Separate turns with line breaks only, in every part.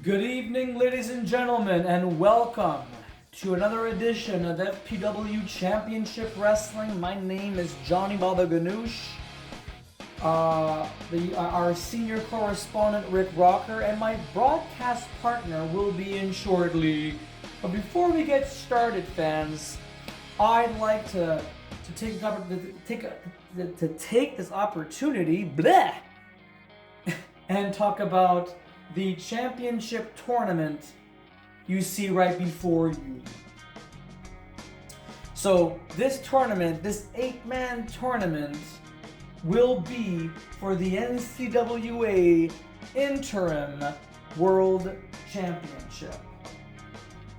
Good evening, ladies and gentlemen, and welcome to another edition of FPW Championship Wrestling. My name is Johnny Baba Ganoush. Our senior correspondent, Rick Rocker, and my broadcast partner will be in shortly. But before we get started, fans, I'd like to take this opportunity, and talk about the championship tournament you see right before you. So this tournament, this 8-man tournament, will be for the NCWA Interim World Championship.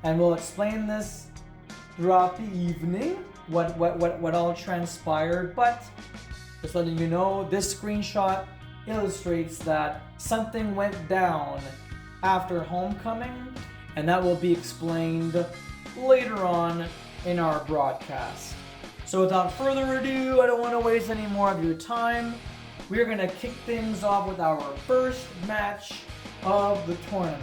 And we'll explain this throughout the evening, what all transpired, but just letting you know, this screenshot illustrates that something went down after Homecoming, and that will be explained later on in our broadcast. So without further ado, I don't want to waste any more of your time. We're going to kick things off with our first match of the tournament.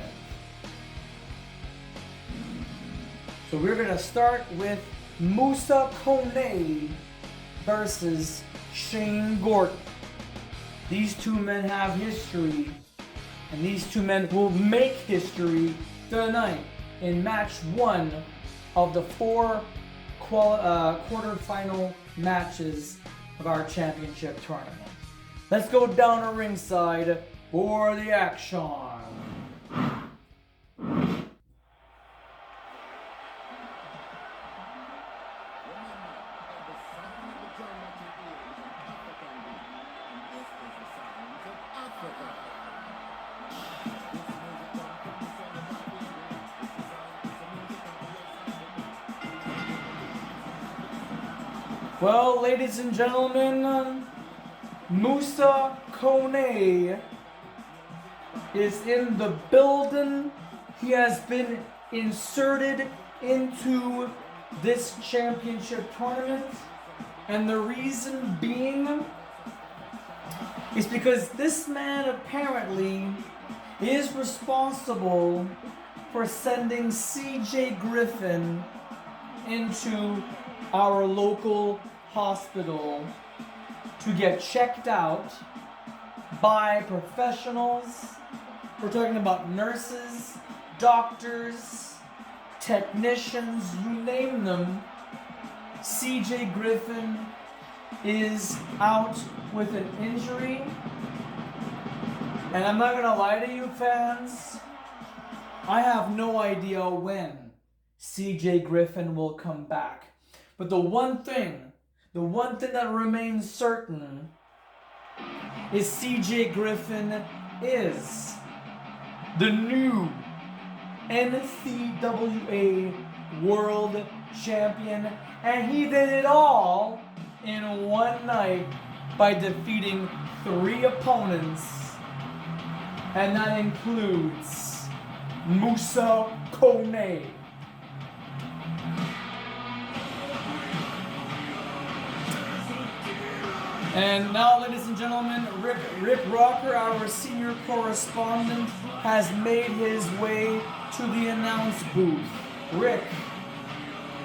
So we're going to start with Moussa Kone versus Shane Gordon. These two men have history, and these two men will make history tonight in match 1 of the 4 quarterfinal matches of our championship tournament. Let's go down to ringside for the action. Well, ladies and gentlemen, Moussa Kone is in the building. He has been inserted into this championship tournament, and the reason being is because this man apparently is responsible for sending CJ Griffin into our local hospital to get checked out by professionals. We're talking about nurses, doctors, technicians, you name them. CJ Griffin is out with an injury. And I'm not gonna lie to you, fans, I have no idea when CJ Griffin will come back. But the one thing that remains certain is CJ Griffin is the new NCWA World Champion, and he did it all in one night by defeating 3 opponents, and that includes Moussa Kone. And now, ladies and gentlemen, Rick Rocker, our senior correspondent, has made his way to the announce booth. Rick,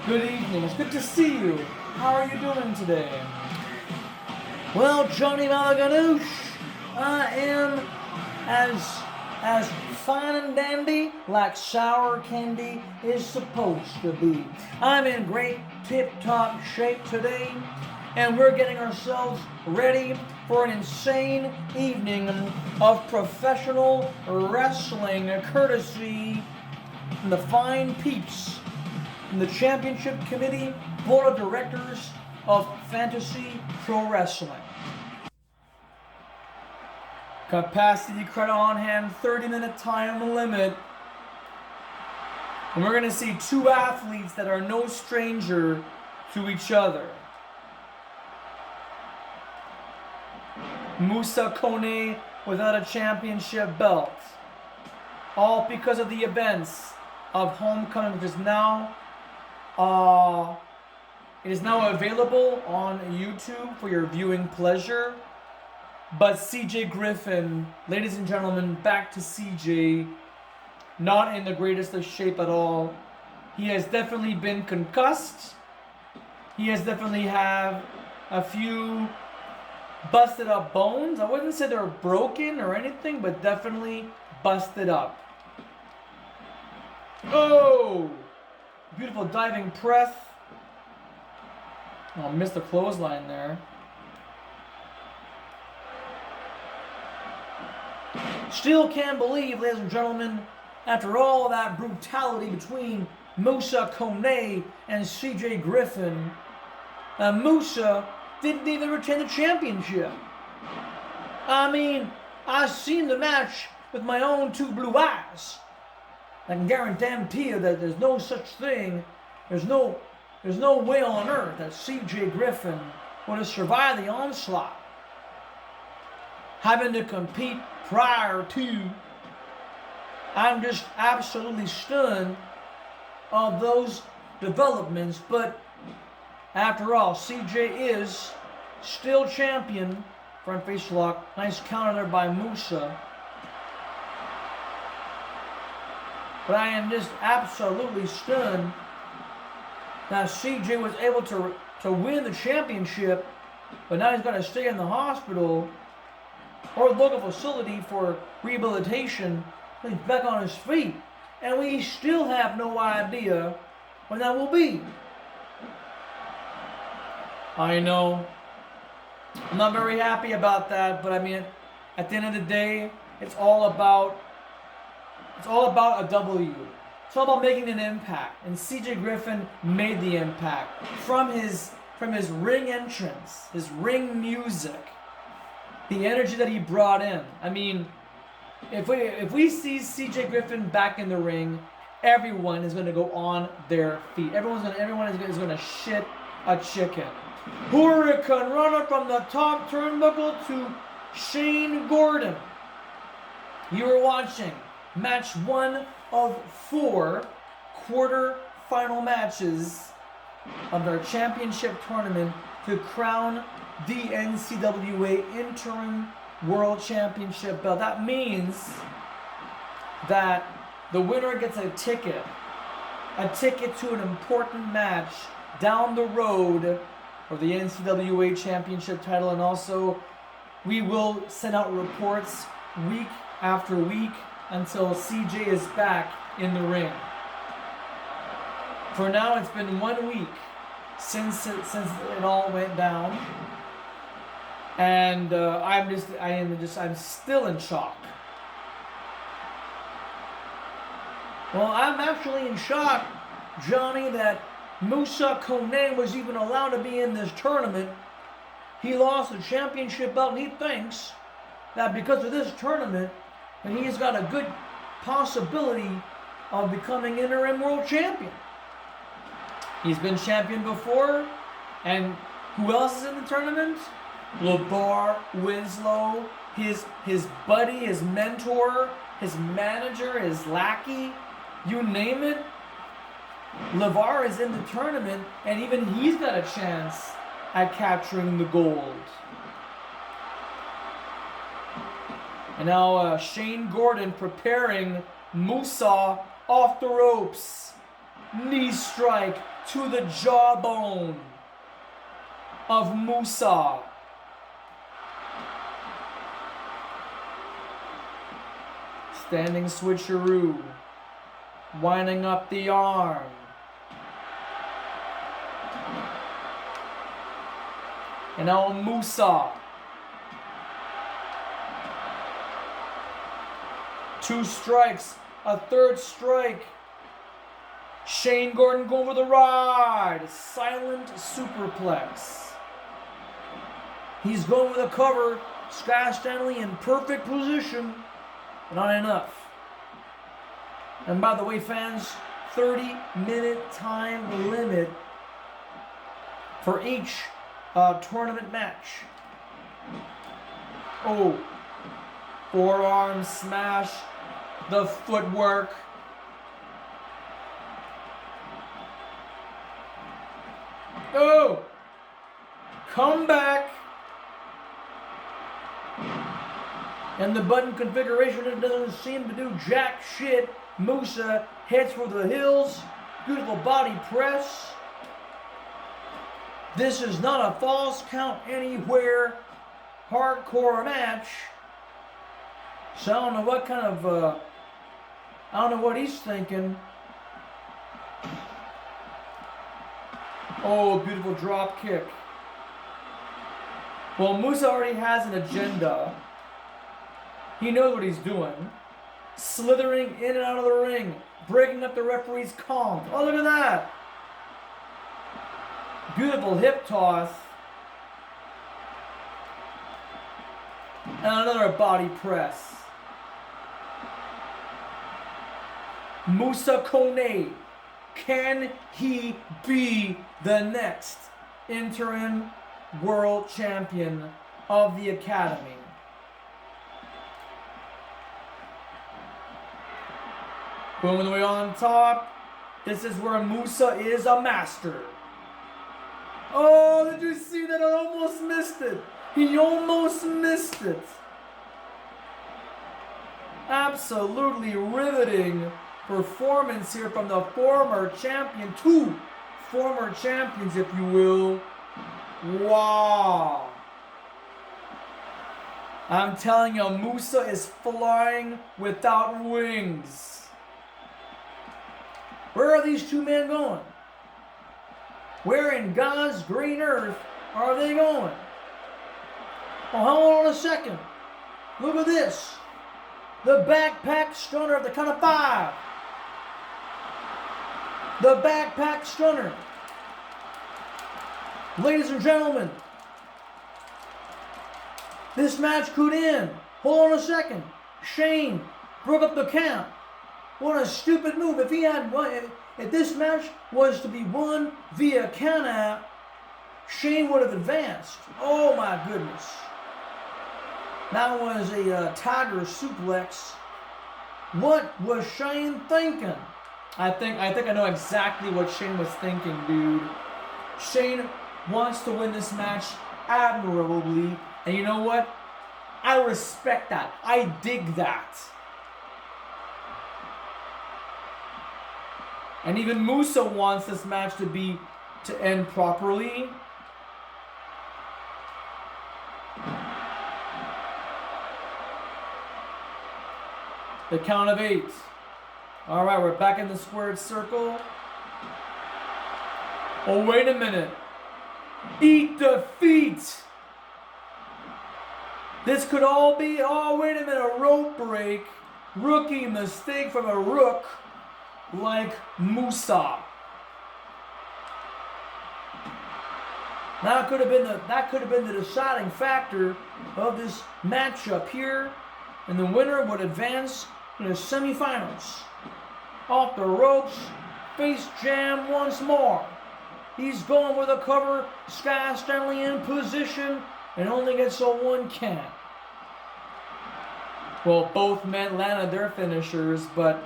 good evening. It's good to see you. How are you doing today?
Well, Johnny Malaganoush, I am as fine and dandy like sour candy is supposed to be. I'm in great tip-top shape today, and we're getting ourselves ready for an insane evening of professional wrestling, courtesy from the fine peeps from the Championship Committee Board of Directors of Fantasy Pro Wrestling.
Capacity credit on hand, 30-minute time limit. And we're going to see 2 athletes that are no stranger to each other. Moussa Kone without a championship belt. All because of the events of Homecoming, which is now it is now available on YouTube for your viewing pleasure. But CJ Griffin, ladies and gentlemen, back to CJ. not in the greatest of shape at all. He has definitely been concussed. He has definitely had a few busted up bones. I wouldn't say they're broken or anything, but definitely busted up. Oh! Beautiful diving press. Oh, missed the clothesline there. Still can't believe, ladies and gentlemen, after all that brutality between Moussa, Kone, and CJ Griffin, Moussa didn't even retain the championship. I mean, I've seen the match with my own two blue eyes. I can guarantee you that there's no such thing, there's no way on earth that CJ Griffin would have survived the onslaught. Having to compete prior to, I'm just absolutely stunned of those developments. But after all, CJ is still champion. Front face lock, nice counter there by Moussa. But I am just absolutely stunned that CJ was able to win the championship, but now he's got to stay in the hospital or local facility for rehabilitation. He's back on his feet, and we still have no idea when that will be. I know. I'm not very happy about that, but I mean, at the end of the day, it's all about a W. It's all about making an impact, and CJ Griffin made the impact from his ring entrance, his ring music, the energy that he brought in. I mean, if we see CJ Griffin back in the ring, everyone is going to go on their feet. Everyone is going to shit a chicken. Hurricane runner from the top turnbuckle to Shane Gordon. You are watching match 1 of 4 quarter-final matches of their championship tournament to crown the NCWA Interim World Championship belt. That means that the winner gets a ticket to an important match down the road for the NCWA Championship title, and also we will send out reports week after week until CJ is back in the ring. For now, it's been 1 week since it all went down, and I'm still in shock. Well, I'm actually in shock, Johnny, that Moussa Kone was even allowed to be in this tournament. He lost the championship belt, and he thinks that because of this tournament, and he's got a good possibility of becoming interim world champion. He's been champion before, and who else is in the tournament? LeVar Winslow, his buddy, his mentor, his manager, his lackey, you name it. LeVar is in the tournament, and even he's got a chance at capturing the gold. And now Shane Gordon preparing Moussa off the ropes. Knee strike to the jawbone of Moussa. Standing switcheroo. Winding up the arm. And now Moussa. 2 strikes, a 3rd strike. Shane Gordon going for the ride. Silent superplex. He's going with a cover. Scott Stanley in perfect position. Not enough. And by the way, fans, 30-minute time limit for each tournament match. Oh, forearm smash, the footwork. Oh, comeback. And the button configuration doesn't seem to do jack shit Moussa heads for the hills. Beautiful body press. This is not a false count anywhere hardcore match. So I don't know what kind of, I don't know what he's thinking. Oh, beautiful drop kick. Well, Moussa already has an agenda. He knows what he's doing. Slithering in and out of the ring. Breaking up the referee's calm. Oh, look at that. Beautiful hip toss. And another body press. Moussa Kone. Can he be the next interim world champion of the Academy? Boom, the way on top. This is where Moussa is a master. Oh, did you see that? I almost missed it. He almost missed it. Absolutely riveting performance here from the former champion. Two former champions, if you will. Wow. I'm telling you, Moussa is flying without wings. Where are these two men going? Where in God's green earth are they going? Well, hold on a second. Look at this. The backpack stunner at the count of 5. The backpack stunner. Ladies and gentlemen, this match could end. Hold on a second. Shane broke up the count. What a stupid move. If he had won, if this match was to be won via count out, Shane would have advanced. Oh my goodness. That was a tiger suplex. What was Shane thinking? I think I know exactly what Shane was thinking, dude. Shane wants to win this match admirably, and you know what? I respect that. I dig that. And even Moussa wants this match to end properly. The count of 8. All right, we're back in the squared circle. Oh, wait a minute. Eat defeat. This could all be, oh, wait a minute, a rope break. Rookie mistake from a rook like Moussa. That could have been the deciding factor of this matchup here, and the winner would advance to the semifinals. Off the ropes, face jam once more. He's going with a cover. Sky Stanley in position, and only gets a 1 count. Well, both men landed their finishers, but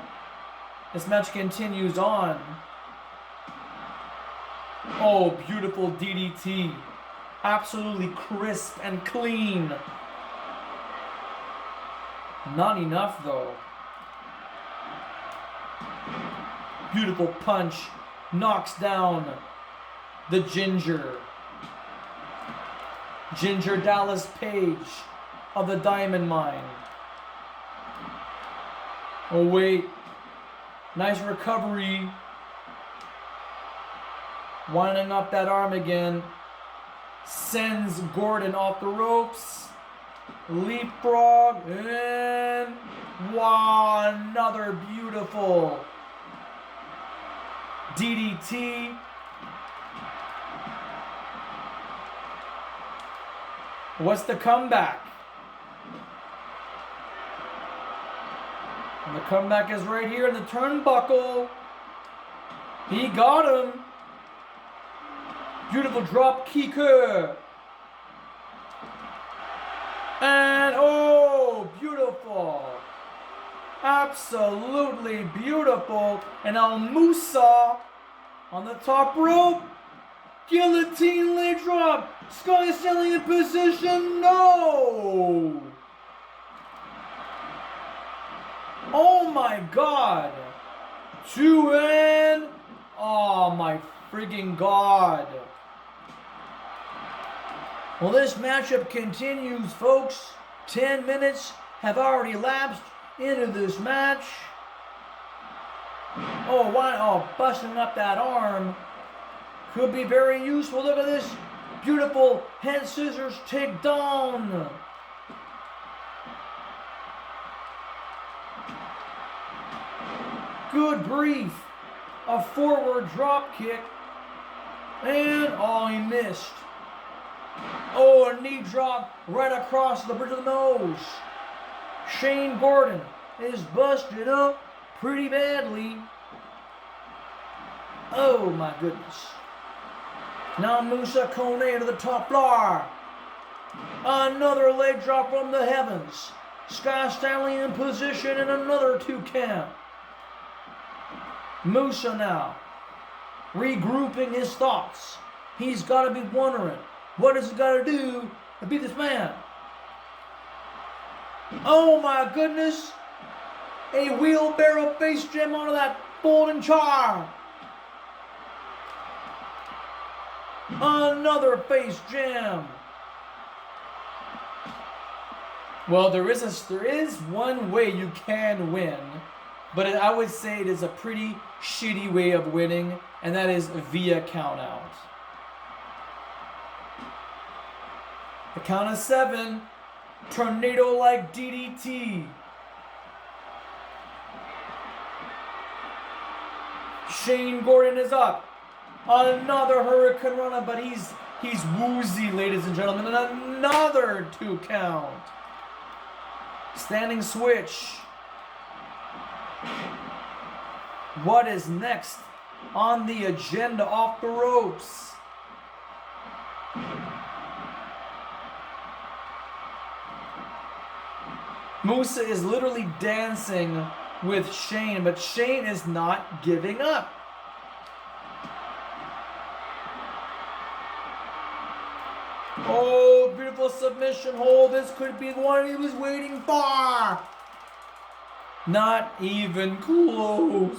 this match continues on. Oh, beautiful DDT. Absolutely crisp and clean. Not enough, though. Beautiful punch. Knocks down the Ginger. Ginger Dallas Page of the Diamond Mine. Oh, wait. Nice recovery. Winding up that arm again. Sends Gordon off the ropes. Leapfrog. And wow, another beautiful DDT. What's the comeback? And the comeback is right here in the turnbuckle. He got him. Beautiful drop kicker. And oh, beautiful. Absolutely beautiful. And now Moussa on the top rope. Guillotine leg drop. Sky Stanley in position. No. Oh my God. 2 and... Oh my friggin' God.
Well, this matchup continues, folks. 10 minutes have already elapsed into this match. Oh, why? Oh, busting up that arm could be very useful. Look at this beautiful head scissors takedown. Good grief. A forward drop kick. And, oh, he missed. Oh, a knee drop right across the bridge of the nose. Shane Gordon is busted up pretty badly. Oh, my goodness. Now Moussa Kone to the top floor. Another leg drop from the heavens. Sky Stanley in position and another 2 count. Moussa now regrouping his thoughts. He's got to be wondering, what has he got to do to beat this man? Oh my goodness! A wheelbarrow face jam onto that folding chair. Another face jam.
Well, there is one way you can win, but I would say it is a pretty shitty way of winning, and that is via countout. The count of 7, tornado-like DDT. Shane Gordon is up. Another Hurricane Rana, but he's woozy, ladies and gentlemen. And another 2 count. Standing switch. What is next on the agenda off the ropes? Moussa is literally dancing with Shane, but Shane is not giving up. Oh, beautiful submission hold. This could be the one he was waiting for. Not even close.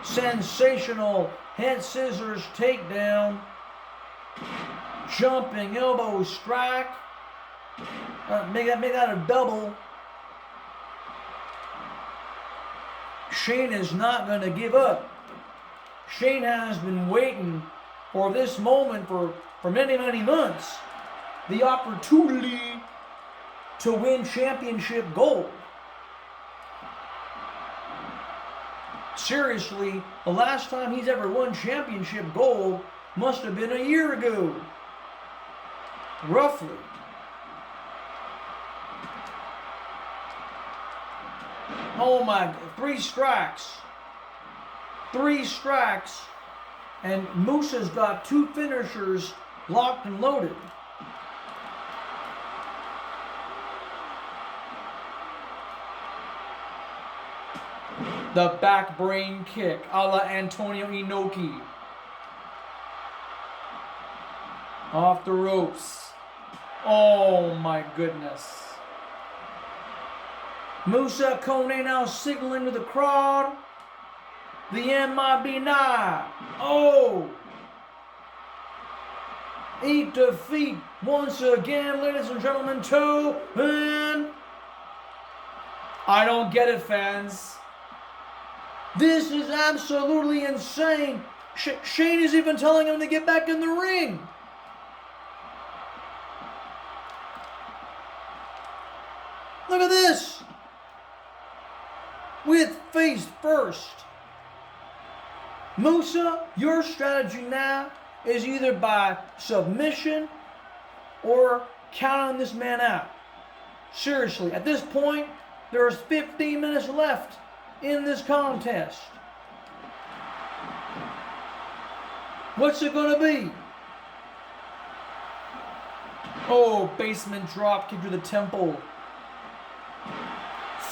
Sensational head scissors takedown. Jumping elbow strike. Make that a double. Shane is not going to give up. Shane has been waiting for this moment for many, many months. The opportunity to win championship gold. Seriously, the last time he's ever won championship gold must have been a year ago. Roughly. Oh my, 3 strikes. 3 strikes. And Moussa's got 2 finishers locked and loaded. The back brain kick, a la Antonio Inoki. Off the ropes. Oh my goodness. Moussa Kone now signaling to the crowd. The end might be nigh. Oh! Eat defeat once again, ladies and gentlemen. 2 and... I don't get it, fans. This is absolutely insane. Shane is even telling him to get back in the ring. Look at this. With face first. Moussa, your strategy now is either by submission or counting this man out. Seriously, at this point, there's 15 minutes left in this contest. What's it gonna be? Oh, basement drop kick to the temple.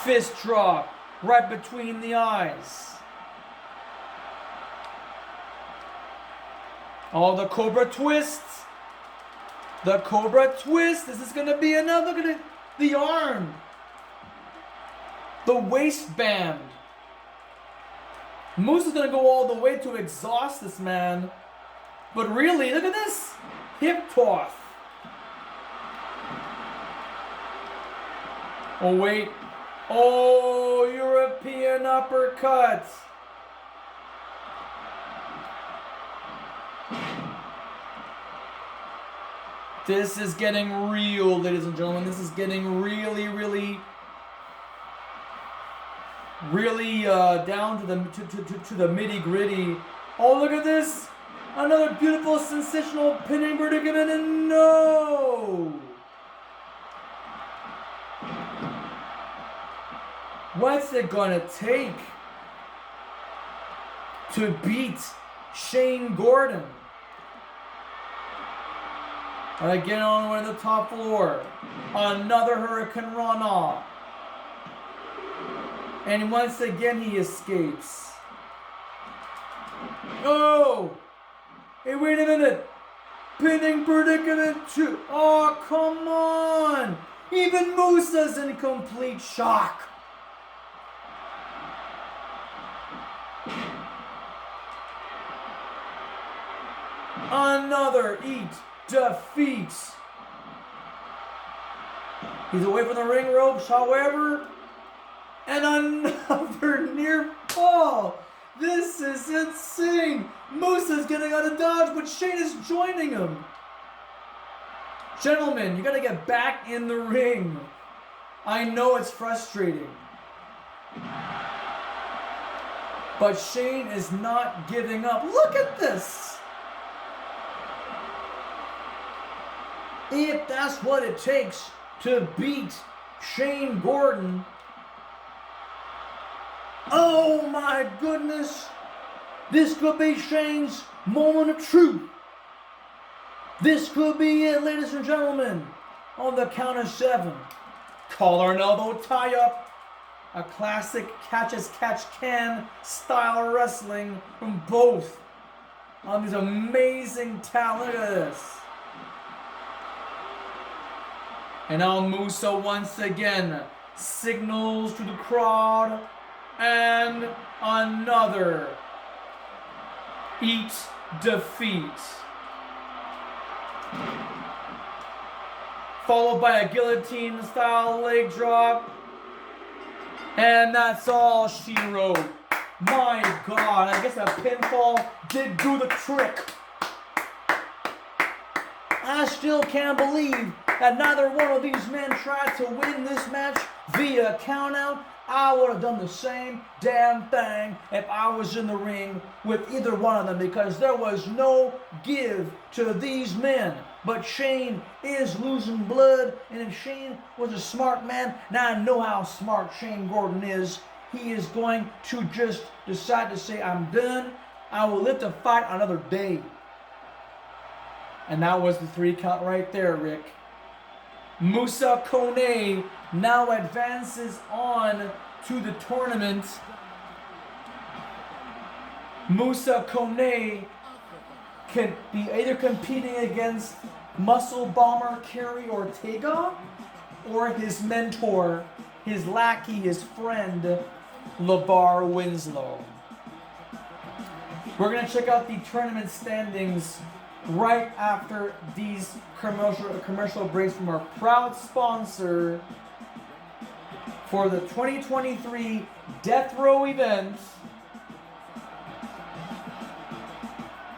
Fist drop right between the eyes. Oh, the Cobra twist. The Cobra twist. This is gonna be another. Look at it. The arm. The waistband. Moose is going to go all the way to exhaust this man. But really, look at this. Hip toss. Oh, wait. Oh, European uppercut. This is getting real, ladies and gentlemen. This is getting really down to the nitty gritty. Oh, look at this! Another beautiful, sensational pinning predicament, and no! What's it gonna take to beat Shane Gordon? Again on the way to the top floor. Another Hurricane Rana. And once again he escapes. Oh! Hey, wait a minute. Pinning predicament 2. Oh, come on. Even Moussa's in complete shock. Another defeat. He's away from the ring ropes, however. And another near fall. This is insane. Moussa's getting out of dodge, but Shane is joining him. Gentlemen, you gotta get back in the ring. I know it's frustrating. But Shane is not giving up. Look at this. If that's what it takes to beat Shane Gordon. Oh my goodness. This could be Shane's moment of truth. This could be it, ladies and gentlemen. On the count of 7. Collar and elbow tie up. A classic catch-as-catch-can style wrestling from both. On these amazing talent. Look at this. And now Moussa once again signals to the crowd. And another defeat. Followed by a guillotine style leg drop. And that's all she wrote. My God, I guess a pinfall did do the trick. I still can't believe that neither one of these men tried to win this match via countout. I would have done the same damn thing if I was in the ring with either one of them, because there was no give to these men. But Shane is losing blood, and if Shane was a smart man, now I know how smart Shane Gordon is, he is going to just decide to say, I'm done. I will live to fight another day. And that was the 3 count right there, Rick. Moussa Kone now advances on to the tournament. Moussa Kone can be either competing against Muscle Bomber Kerry Ortega or his mentor, his lackey, his friend, LeVar Winslow. We're going to check out the tournament standings right after these commercial breaks from our proud sponsor for the 2023 Death Row event.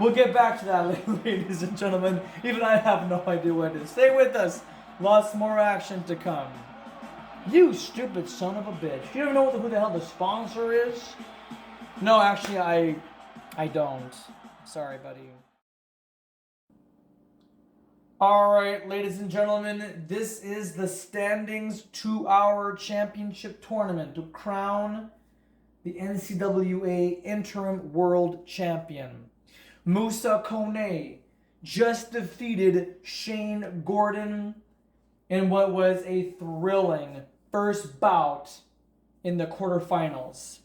We'll get back to that, ladies and gentlemen. Even I have no idea what it is. Stay with us. Lots more action to come. You stupid son of a bitch. You don't know who the hell the sponsor is? No, actually, I don't. Sorry, buddy. Alright, ladies and gentlemen, this is the standings 2-hour championship tournament to crown the NCWA Interim World Champion. Moussa Kone just defeated Shane Gordon in what was a thrilling first bout in the quarterfinals.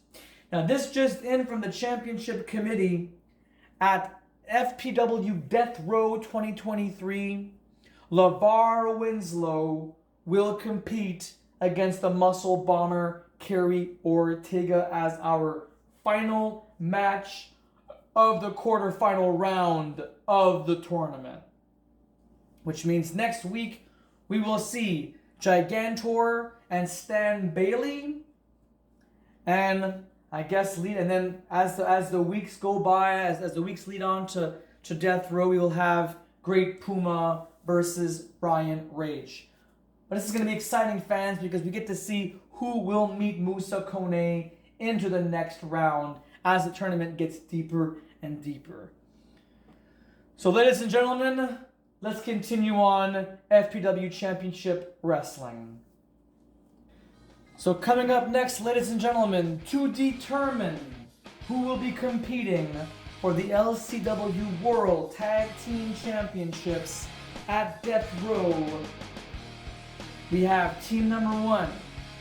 Now, this just in from the championship committee at FPW Death Row 2023, LeVar Winslow will compete against the Muscle Bomber Carrie Ortega as our final match of the quarterfinal round of the tournament. Which means next week we will see Gigantor and Stan Bailey, and I guess and then as the weeks go by, as the weeks lead on to Death Row, we will have Great Puma versus Brian Rage. But this is going to be exciting, fans, because we get to see who will meet Moussa Kone into the next round as the tournament gets deeper and deeper. So, ladies and gentlemen, let's continue on FPW Championship Wrestling. So coming up next, ladies and gentlemen, to determine who will be competing for the LCW World Tag Team Championships at Death Row, we have team number 1,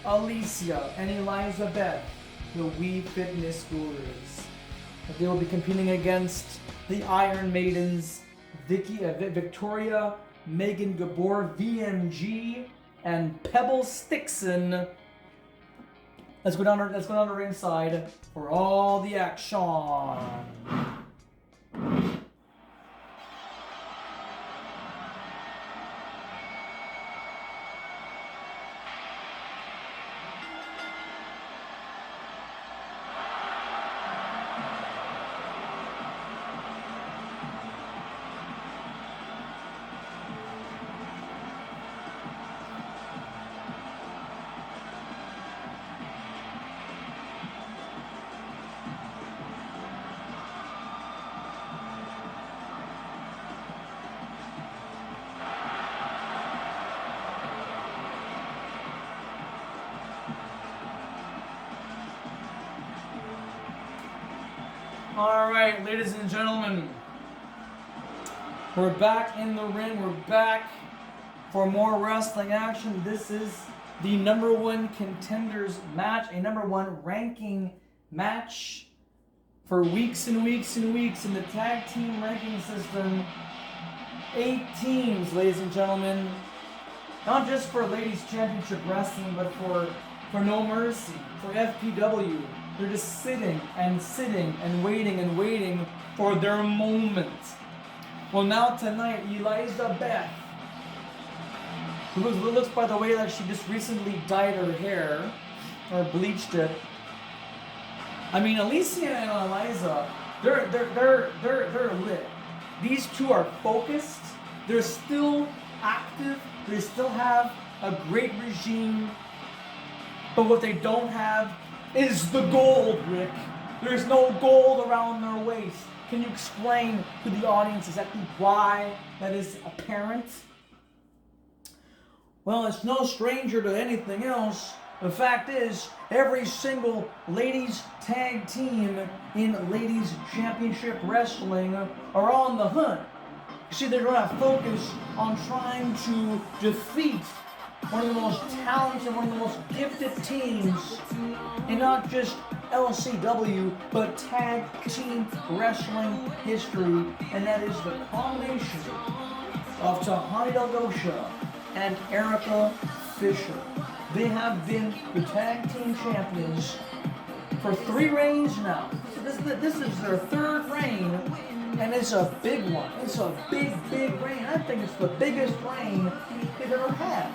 Alicia and Eliza Beth, the Wii Fitness Gurus. They will be competing against the Iron Maidens, Victoria, Megan Gabor, VMG, and Pebbles Stickson. Let's go down to ringside for all the action. All right, ladies and gentlemen, we're back in the ring. We're back for more wrestling action. This is the number 1 contenders match, a number 1 ranking match for weeks and weeks and weeks in the tag team ranking system. 8 teams, ladies and gentlemen, not just for Ladies Championship Wrestling, but for No Mercy, for FPW. They're just sitting and waiting for their moment. Well, now tonight, Eliza Beth, who looks, by the way, like she just recently dyed her hair or bleached it. I mean, Alicia and Eliza, they're lit. These two are focused. They're still active. They still have a great regime. But what they don't have is the gold, Rick. There's no gold around their waist. Can you explain to the audience exactly why that is apparent? Well, it's no stranger to anything else. The fact is, every single ladies tag team in Ladies Championship Wrestling are on the hunt. You see, they're going to focus on trying to defeat one of the most talented, one of the most gifted teams in not just LCW, but tag team wrestling history, and that is the combination of Tahani Delgosha and Erika Fisher. They have been the tag team champions for 3 reigns now. So this is their 3rd reign, and it's a big one. It's a big reign. I think it's the biggest reign they've ever had.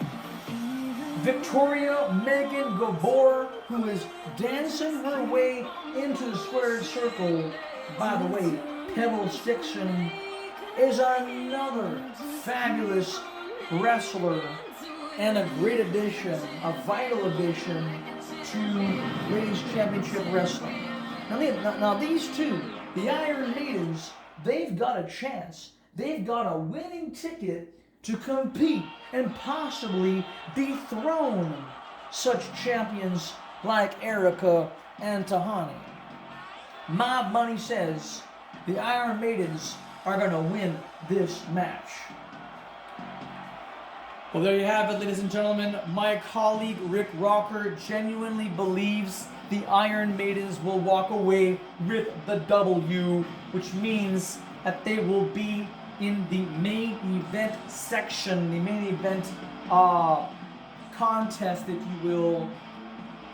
Victoria Megan Gabor, who is dancing her way into the squared circle. By the way, Pebbles Stickson is another fabulous wrestler and a great addition, a vital addition to Ladies Championship Wrestling. Now these two, the Iron Maidens, they've got a chance. They've got a winning ticket to compete and possibly dethrone such champions like Erika and Tahani. My money says the Iron Maidens are going to win this match. Well, there you have it, ladies and gentlemen. My colleague Rick Rocker genuinely believes the Iron Maidens will walk away with the W, which means that they will be in the main event section, the main event contest, if you will,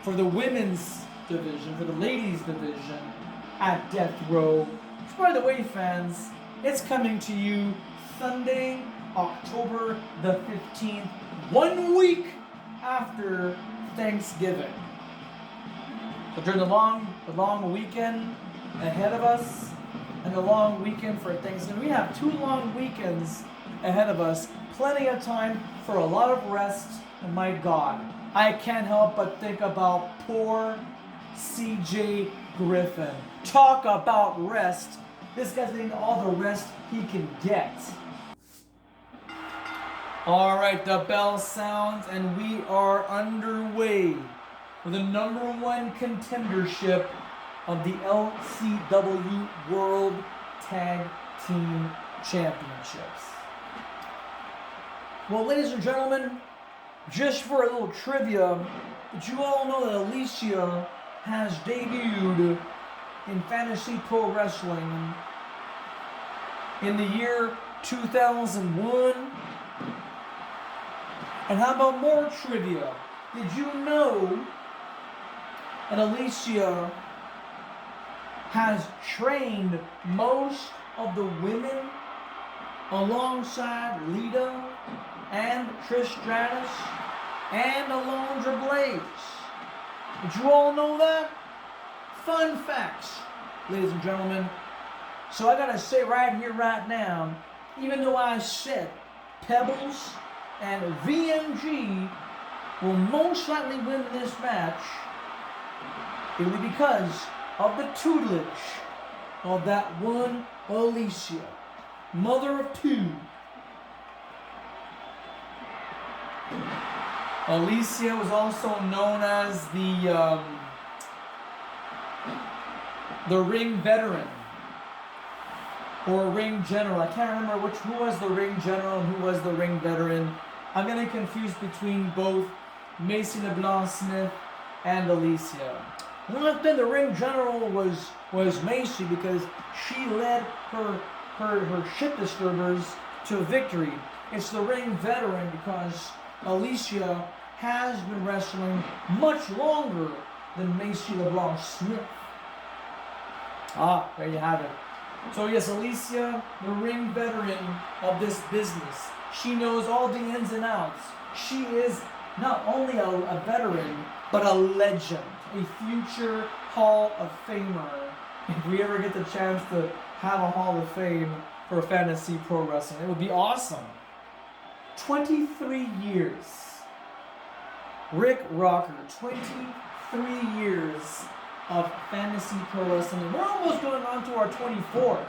for the women's division, for the ladies division at Death Row. Which, by the way, fans, it's coming to you Sunday, October the 15th, 1 week after Thanksgiving. So during the long weekend ahead of us, and the long weekend for Thanksgiving, we have 2 long weekends ahead of us. Plenty of time for a lot of rest. And my God, I can't help but think about poor CJ Griffin. Talk about rest. This guy's getting all the rest he can get. All right, the bell sounds and we are underway for the #1 contendership of the LCW World Tag Team Championships. Well, ladies and gentlemen, just for a little trivia, did you all know that Alicia has debuted in Fantasy Pro Wrestling in the year 2001? And how about more trivia? Did you know that Alicia has trained most of the women alongside Lita and Trish Stratus and Alondra Blaze? Did you all know that? Fun facts, ladies and gentlemen. So I gotta say right here, right now, even though I said Pebbles and VMG will most likely win this match, it will be because of the tutelage of that one Alicia, mother of 2. Alicia was also known as the ring veteran or ring general. I can't remember who was the ring general and who was the ring veteran. I'm getting confused between both Macy LeBlanc Smith and Alicia. Well, I think the ring general was Macy because she led her shit disturbers to victory. It's the ring veteran because Alicia has been wrestling much longer than Macy LeBlanc Smith. Ah, there you have it. So yes, Alicia, the ring veteran of this business. She knows all the ins and outs. She is not only a veteran, but a legend. A future Hall of Famer. If we ever get the chance to have a Hall of Fame for Fantasy Pro Wrestling, it would be awesome. 23 years. Rick Rocker, 23 years of Fantasy Pro Wrestling. We're almost going on to our 24th.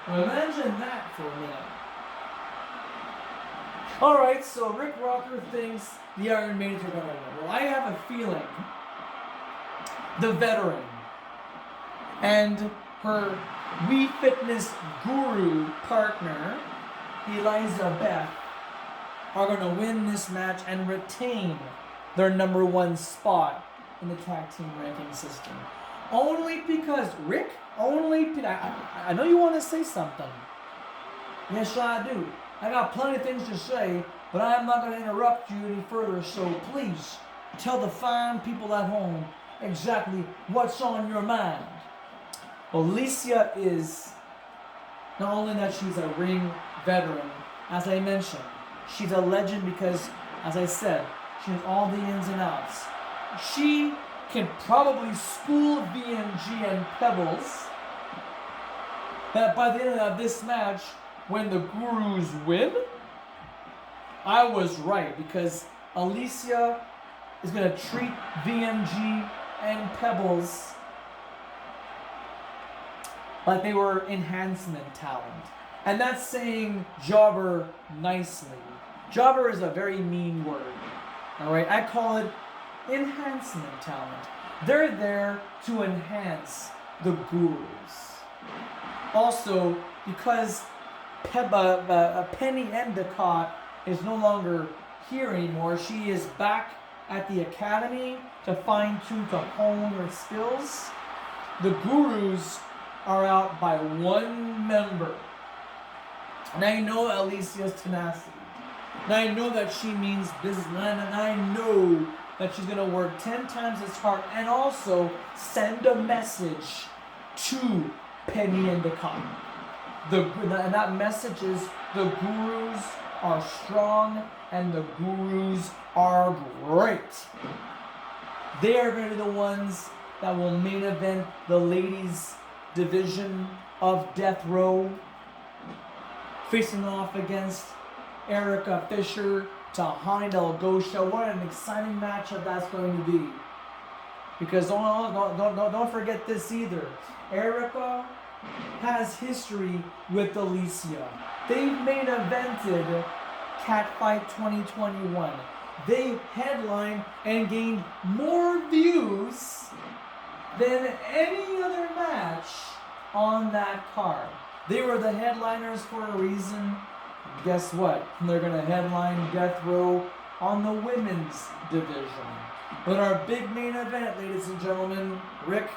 Well, imagine that for a minute. Alright, so Rick Rocker thinks the Iron Maidens are going to win. Well, I have a feeling the veteran and her Wii Fitness guru partner, Eliza Beth, are going to win this match and retain their #1 spot in the tag team ranking system. Only because, Rick, I know you want to say something. Yes, I do. I got plenty of things to say, but I'm not going to interrupt you any further, so please tell the fine people at home exactly what's on your mind. Alicia is not only that she's a ring veteran, as I mentioned, she's a legend because, as I said, she has all the ins and outs. She can probably school VMG and Pebbles that by the end of this match, when the Gurus win, I was right because Alicia is going to treat VMG and Pebbles like they were enhancement talent. And that's saying jobber nicely. Jobber is a very mean word. Alright, I call it enhancement talent. They're there to enhance the Gurus. Also, because Penny Endicott is no longer here anymore, she is back at the academy to fine-tune, to hone her skills. The Gurus are out by 1 member. And I know Alicia's tenacity. And I know that she means business. And I know that she's going to work 10 times as hard and also send a message to Penny and the Con. And that message is the Gurus are strong and the Gurus are great. They are going to be the ones that will main event the ladies division of Death Row, facing off against Erika Fisher to Heinel Gosha. What an exciting matchup that's going to be. Because don't forget this either. Erika has history with Alicia. They've main evented Catfight 2021. They headlined and gained more views than any other match on that card. They were the headliners for a reason. Guess what? They're going to headline Death Row on the women's division. But our big main event, ladies and gentlemen, Rick,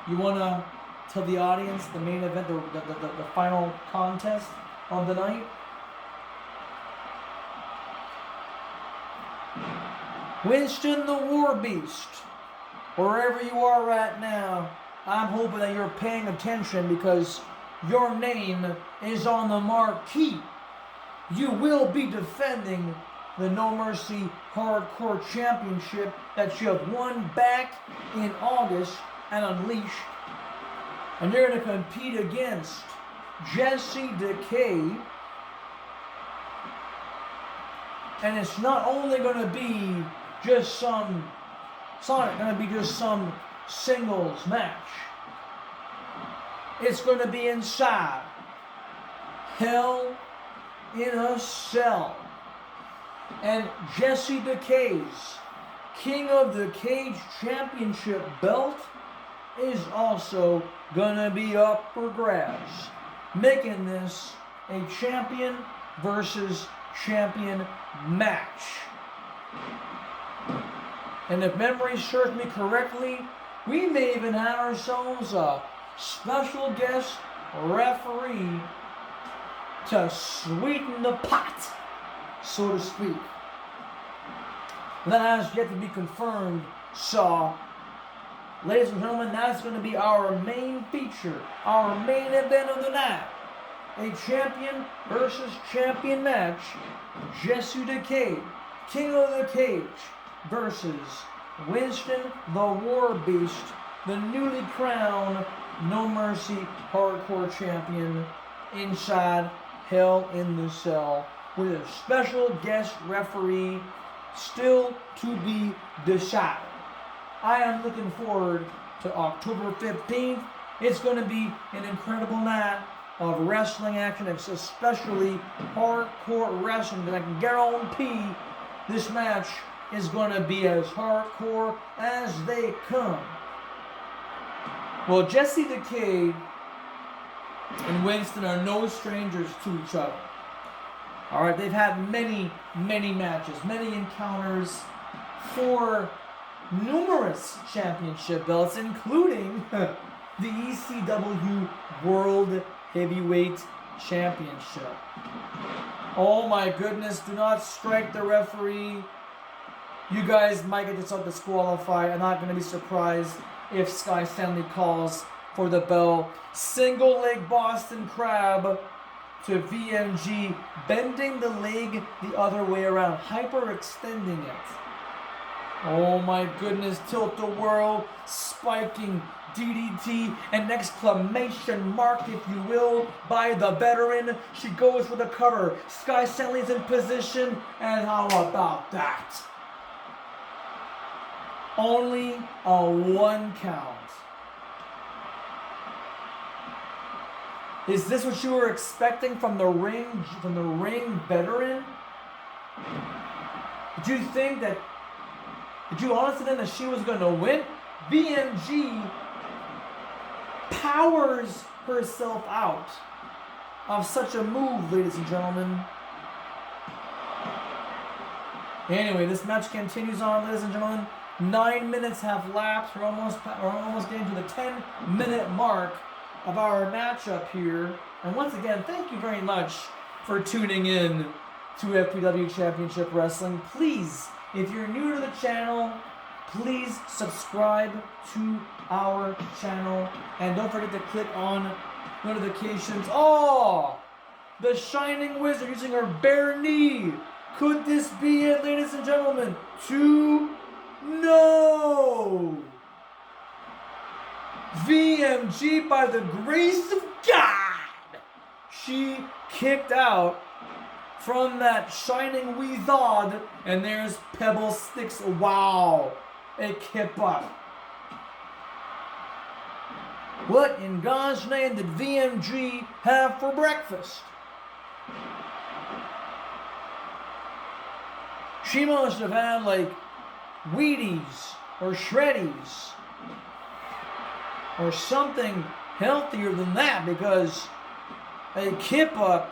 you want to tell the audience the main event, the final contest of the night? Winston the War Beast, wherever you are right now, I'm hoping that you're paying attention because your name is on the marquee. You will be defending the No Mercy Hardcore Championship that you have won back in August and Unleashed. And you're going to compete against Jesse Decay. And it's not only going to be just some, it's not going to be just some singles match. It's going to be inside Hell in a Cell. And Jesse Decay's King of the Cage Championship belt is also going to be up for grabs, making this a champion versus champion match. And if memory serves me correctly, we may even have ourselves a special guest referee to sweeten the pot, so to speak. That has yet to be confirmed, so ladies and gentlemen, that's going to be our main feature, our main event of the night. A champion versus champion match. Jesse Decay, King of the Cage, versus Winston the War Beast, the newly crowned No Mercy Hardcore Champion, inside Hell in the Cell, with a special guest referee still to be decided. I am looking forward to October 15th. It's going to be an incredible night of wrestling action, especially hardcore wrestling. And I can guarantee this match is going to be as hardcore as they come. Well, Jesse Decay and Winston are no strangers to each other. All right, they've had many matches, many encounters for numerous championship belts, including the ECW World Heavyweight Championship. Oh my goodness, do not strike the referee. You guys might get yourself disqualified. I'm not going to be surprised if Sky Stanley calls for the bell. Single leg Boston Crab to VMG, bending the leg the other way around, hyperextending it. Oh my goodness, tilt-a-whirl, spiking DDT, an exclamation mark, if you will, by the veteran. She goes for the cover. Sky Stanley's in position, and how about that? Only a 1 count. Is this what you were expecting from the ring veteran? Did you think that? Did you honestly think that she was going to win? BMG powers herself out of such a move, ladies and gentlemen. Anyway, this match continues on, ladies and gentlemen. 9 minutes have lapsed. We're almost getting to the 10-minute mark of our matchup here. And once again, thank you very much for tuning in to FPW Championship Wrestling. Please, if you're new to the channel, please subscribe to our channel. And don't forget to click on notifications. Oh! The Shining Wizard using her bare knee. Could this be it, ladies and gentlemen? 2-0! VMG, by the grace of God, she kicked out from that Shining Wizard, and there's Pebbles Stickson. Wow, a kipper. What in God's name did VMG have for breakfast? She must have had like Wheaties or Shreddies or something healthier than that, because a kipper,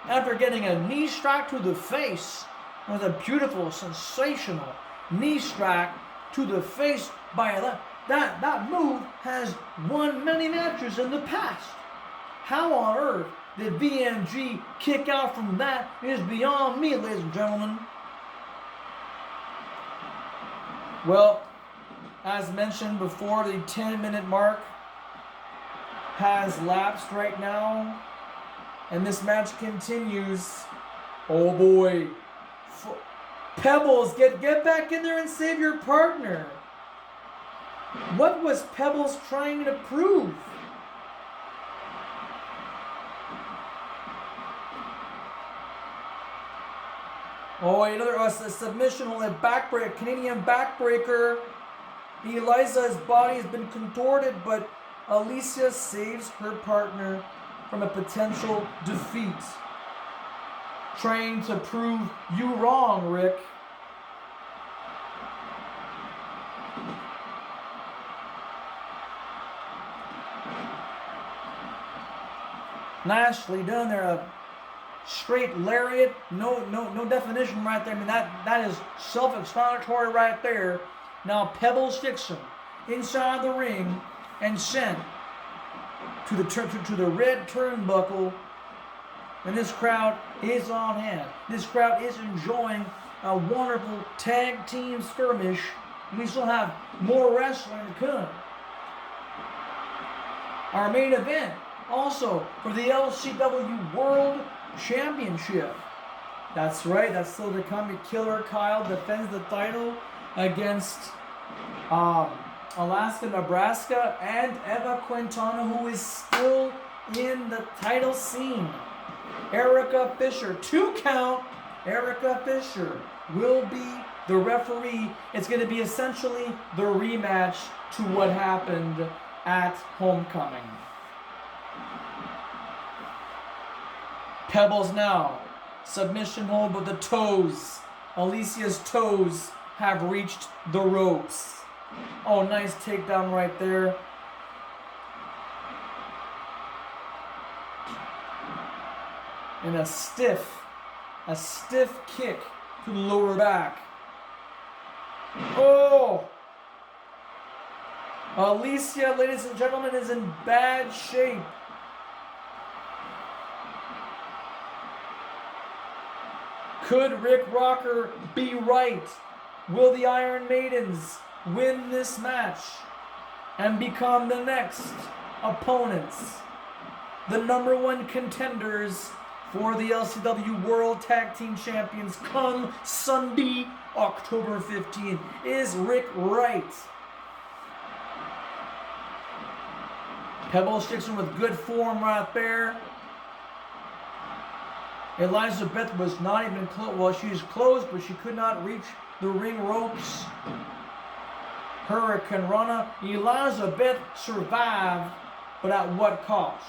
after getting a knee strike to the face with a beautiful, sensational knee strike to the face by that move has won many matches in the past. How on earth did VMG kick out from that is beyond me, ladies and gentlemen. Well, as mentioned before, the 10-minute mark has lapsed right now, and this match continues. Oh boy. Pebbles, get back in there and save your partner. What was Pebbles trying to prove? Oh, another submission hold, a backbreaker, Canadian backbreaker. Eliza's body has been contorted, but Alicia saves her partner from a potential defeat. Trying to prove you wrong, Rick. Nicely done there. A straight lariat. No definition right there. I mean, that is self-explanatory right there. Now Pebbles Stickson inside the ring and sent to the red turnbuckle, and this crowd is on hand. This crowd is enjoying a wonderful tag team skirmish. We still have more wrestling to come. Our main event also for the LCW World Championship. That's right, that's still to come. Killer Kyle defends the title against Alaska, Nebraska, and Quintana, who is still in the title scene. Erika Fisher, 2 count. Erika Fisher will be the referee. It's going to be essentially the rematch to what happened at Homecoming. Pebbles now. Submission hold, but the toes, Alicia's toes, have reached the ropes. Oh, nice takedown right there. And a stiff kick to the lower back. Oh! Alicia, ladies and gentlemen, is in bad shape. Could Rick Rocker be right? Will the Iron Maidens win this match and become the next opponents, the #1 contenders for the LCW World Tag Team Champions come Sunday, October 15th? Is Rick right? Pebbles Stickson with good form right there. Eliza Beth was not even close. Well, she was close, but she could not reach the ring ropes. Hurricane Rana. Eliza Beth survived, but at what cost?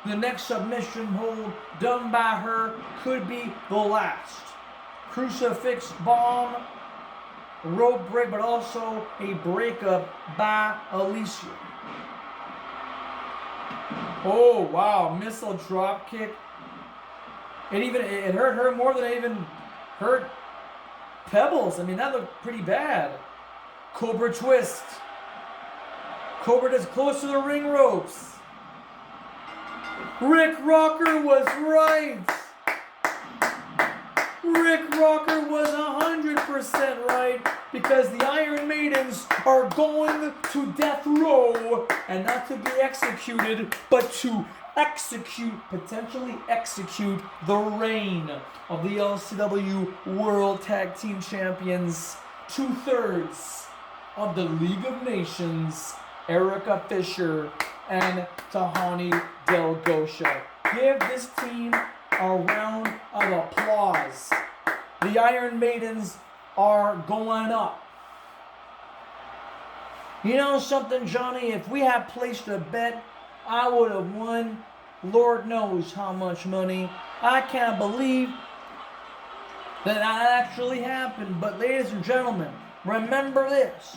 The next submission hold done by her could be the last. Crucifix bomb, rope break, but also a breakup by Alicia. Oh, wow, missile drop kick. It hurt her more than it even hurt Pebbles. I mean, that looked pretty bad. Cobra twist. Cobra is close to the ring ropes. Rick Rocker was right. Rick Rocker was 100% right, because the Iron Maidens are going to death row, and not to be executed, but to potentially execute the reign of the LCW World Tag Team Champions, 2/3 of the League of Nations, Erika Fisher and Tahani Del Gosha. Give this team a round of applause. The Iron Maidens are going up. You know something, Johnny? If we had placed a bet, I would have won Lord knows how much money. I can't believe that actually happened. But ladies and gentlemen, remember this.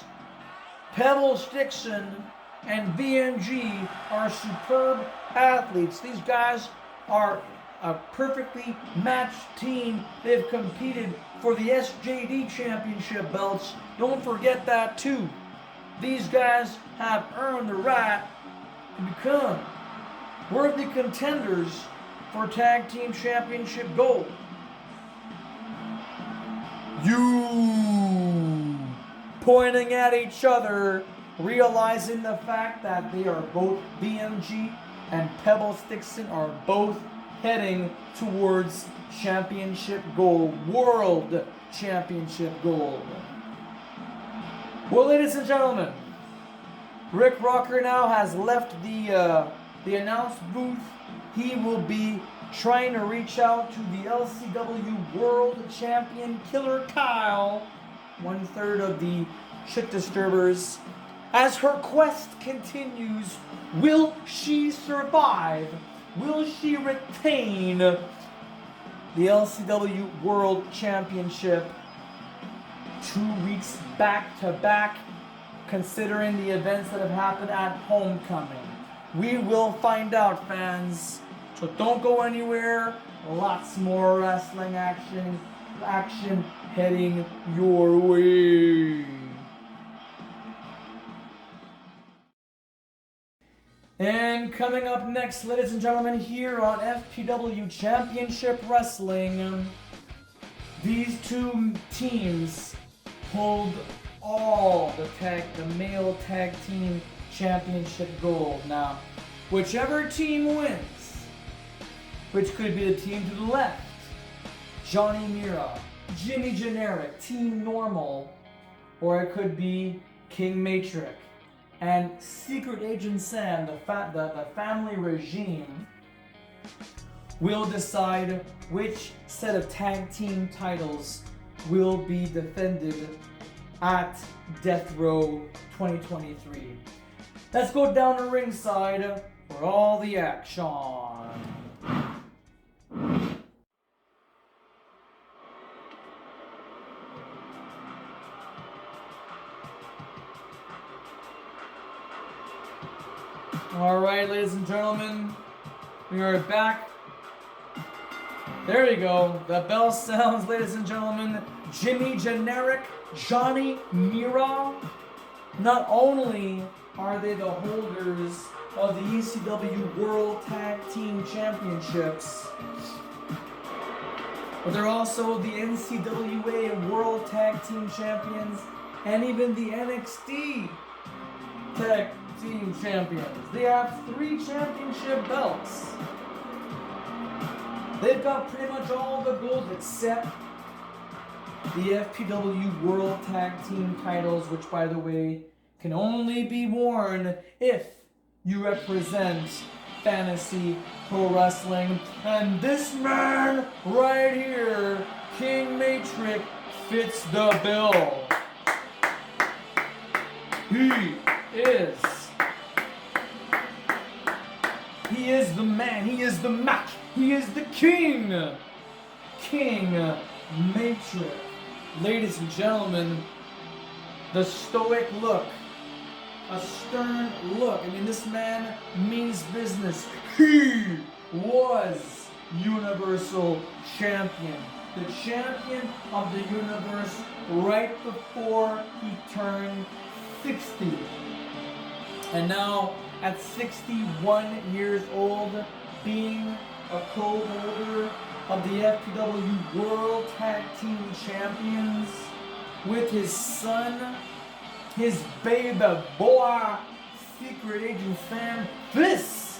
Pebbles, Stickson, and VNG are superb athletes. These guys are a perfectly matched team. They've competed for the SJD championship belts. Don't forget that too. These guys have earned the right to become worthy contenders for tag team championship gold. You pointing at each other, realizing the fact that they are both BMG and Pebbles Stickson are both heading towards championship gold, world championship gold. Well, ladies and gentlemen, Rick Rocker now has left the announce booth. He will be trying to reach out to the LCW World Champion Killer Kyle, 1/3 of the Shit Disturbers, as her quest continues. Will she survive? Will she retain the LCW World Championship 2 weeks back to back, considering the events that have happened at Homecoming? We will find out, fans. So don't go anywhere. Lots more wrestling action heading your way. And coming up next, ladies and gentlemen, here on FPW Championship Wrestling, these two teams hold all the male tag team championship gold. Now, whichever team wins, which could be the team to the left, Johnny Mera, Jimmy Generic, Team Normal, or it could be King Matrik and Secret Agent Sam, the family regime, will decide which set of tag team titles will be defended at Death Row 2023. Let's go down to ringside for all the action. Alright, ladies and gentlemen, we are back. There you go. The bell sounds, ladies and gentlemen. Jimmy Generic, Johnny Mera. Not only are they the holders of the ECW World Tag Team Championships, but they're also the NCWA World Tag Team Champions and even the NXT Tag Team Champions. They have 3 championship belts. They've got pretty much all the gold except the FPW World Tag Team titles, which, by the way, can only be worn if you represent fantasy pro wrestling. And this man right here, King Matrik, fits the bill. He is the man, he is the Mac, he is the king. King Matrik. Ladies and gentlemen, the stoic look, a stern look. I mean, this man means business. He was Universal Champion. The champion of the universe right before he turned 60. And now, at 61 years old, being a co-holder of the FPW World Tag Team Champions with his son, his baby boy, secret agent Sam. This,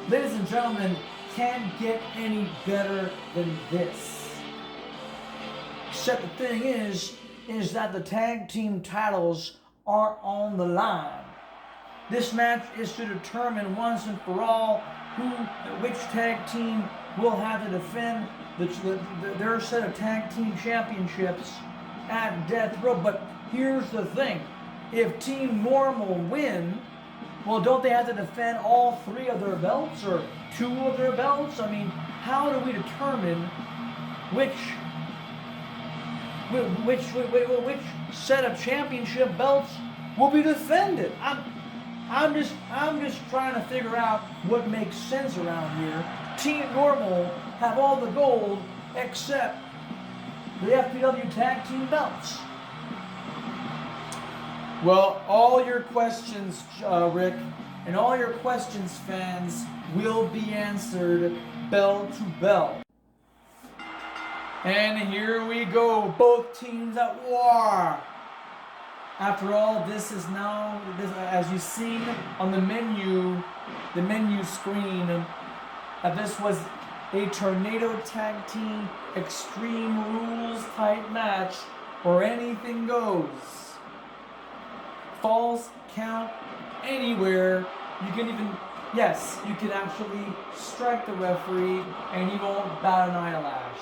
ladies and gentlemen, can't get any better than this. Except the thing is that the tag team titles are on the line. This match is to determine once and for all which tag team will have to defend their set of tag team championships at Death Row. But here's the thing. If Team Normal win, well, don't they have to defend all 3 of their belts or 2 of their belts? I mean, how do we determine which set of championship belts will be defended? I'm just trying to figure out what makes sense around here. Team Normal have all the gold except the FPW tag team belts. Well, all your questions, Rick, and all your questions, fans, will be answered bell to bell. And here we go, both teams at war. After all, this is now, as you've seen on the menu screen, this was a Tornado Tag Team Extreme Rules type match where anything goes. Falls count anywhere. You can even, yes, you can actually strike the referee and he won't bat an eyelash.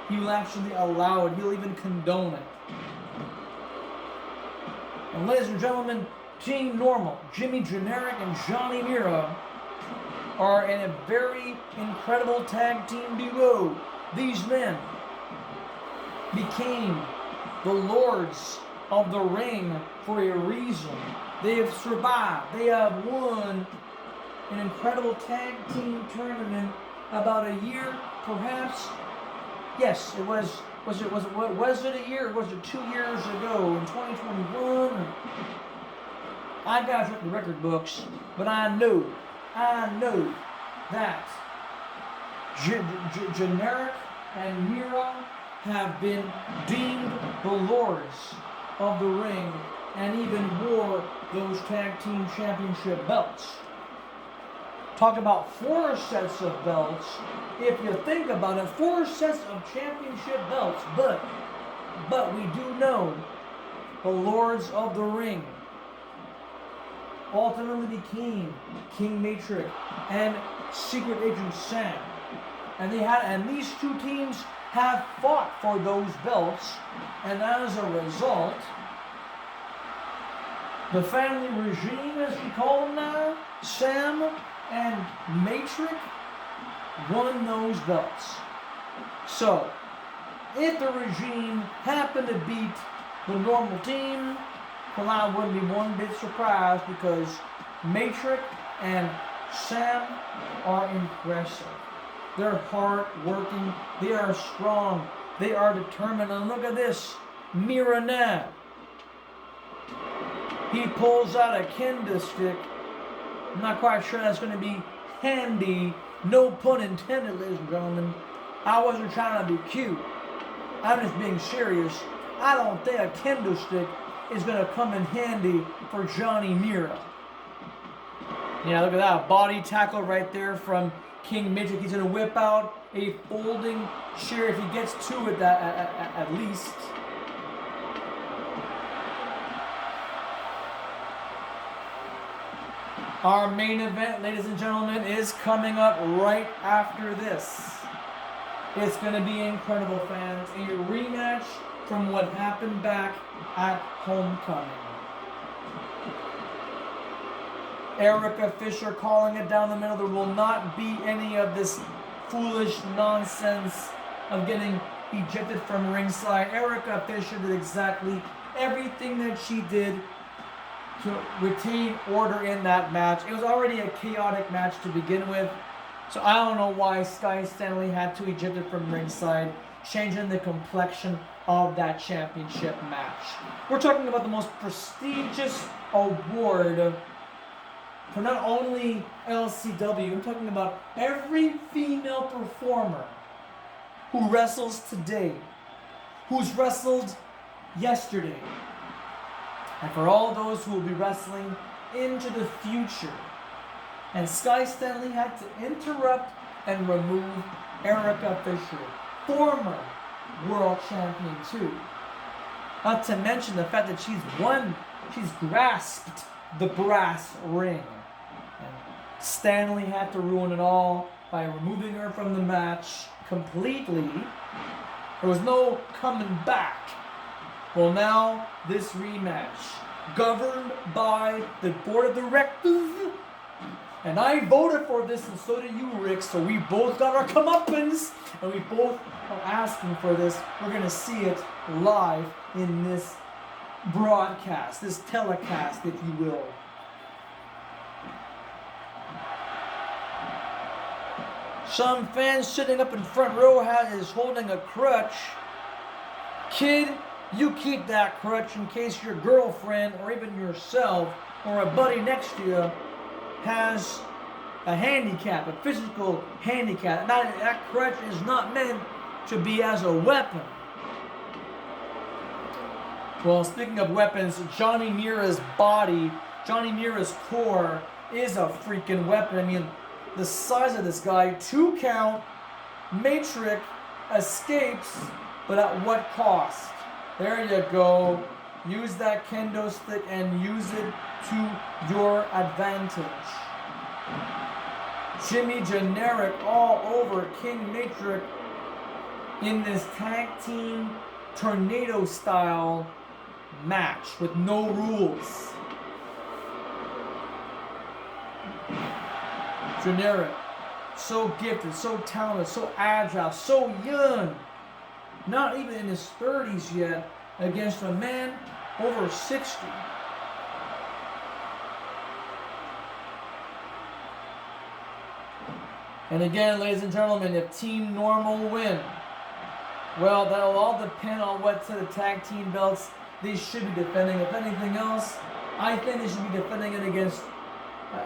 He will actually allow it. He'll even condone it. And ladies and gentlemen, Team Normal, Jimmy Generic and Johnny Mera are in a very incredible tag team duo. These men became the lords of the ring for a reason. They have survived. They have won an incredible tag team tournament about a year, perhaps. Yes, it was. Was it a year or was it 2 years ago in 2021? I gotta check the record books, but I know that Generic and Mera have been deemed the lords of the ring and even wore those tag team championship belts. Talk about 4 sets of belts. If you think about it, 4 sets of championship belts, but we do know the lords of the ring ultimately became King Matrik and Secret Agent Sam. And these 2 teams have fought for those belts, and as a result, the family regime, as we call them now, Sam and Matrik, won those belts. So, if the regime happened to beat the Normal team, well, I wouldn't be one bit surprised because Matrik and Sam are impressive. They're hard working, they are strong, they are determined. And look at this, Mera now. He pulls out a kendo stick. I'm not quite sure that's going to be handy. No pun intended, ladies and gentlemen. I wasn't trying to be cute. I'm just being serious. I don't think a kendo stick is going to come in handy for Johnny Mera. Yeah, look at that. Body tackle right there from King Matrik. He's going to whip out a folding chair if he gets to it at least. Our main event, ladies and gentlemen, is coming up right after this. It's going to be incredible, fans. A rematch from what happened back at Homecoming. Erika Fisher calling it down the middle. There will not be any of this foolish nonsense of getting ejected from ringside. Erika Fisher did exactly everything that she did to retain order in that match. It was already a chaotic match to begin with, so I don't know why Sky Stanley had to eject it from ringside, changing the complexion of that championship match. We're talking about the most prestigious award for not only LCW, I'm talking about every female performer who wrestles today, who's wrestled yesterday, and for all those who will be wrestling into the future. And Sky Stanley had to interrupt and remove Erika Fisher, former world champion too. Not to mention the fact that she's grasped the brass ring. And Stanley had to ruin it all by removing her from the match completely. There was no coming back. Well, now this rematch, governed by the board of directors, and I voted for this, and so did you, Rick, so we both got our comeuppance, and we both are asking for this. We're going to see it live in this broadcast, this telecast, if you will. Some fans sitting up in front row is holding a crutch. Kid, you keep that crutch in case your girlfriend or even yourself or a buddy next to you has a handicap, a physical handicap. That crutch is not meant to be as a weapon. Well, speaking of weapons, Johnny Mera's body, Johnny Mera's core is a freaking weapon. I mean, the size of this guy, 2 count, Matrik escapes, but at what cost? There you go. Use that kendo stick and use it to your advantage. Jimmy Generic all over King Matrik in this tag team tornado style match with no rules. Generic, so gifted, so talented, so agile, so young. Not even in his 30s yet, against a man over 60. And again, ladies and gentlemen, if Team Normal win, well, that'll all depend on what set of tag team belts they should be defending. If anything else, I think they should be defending it against.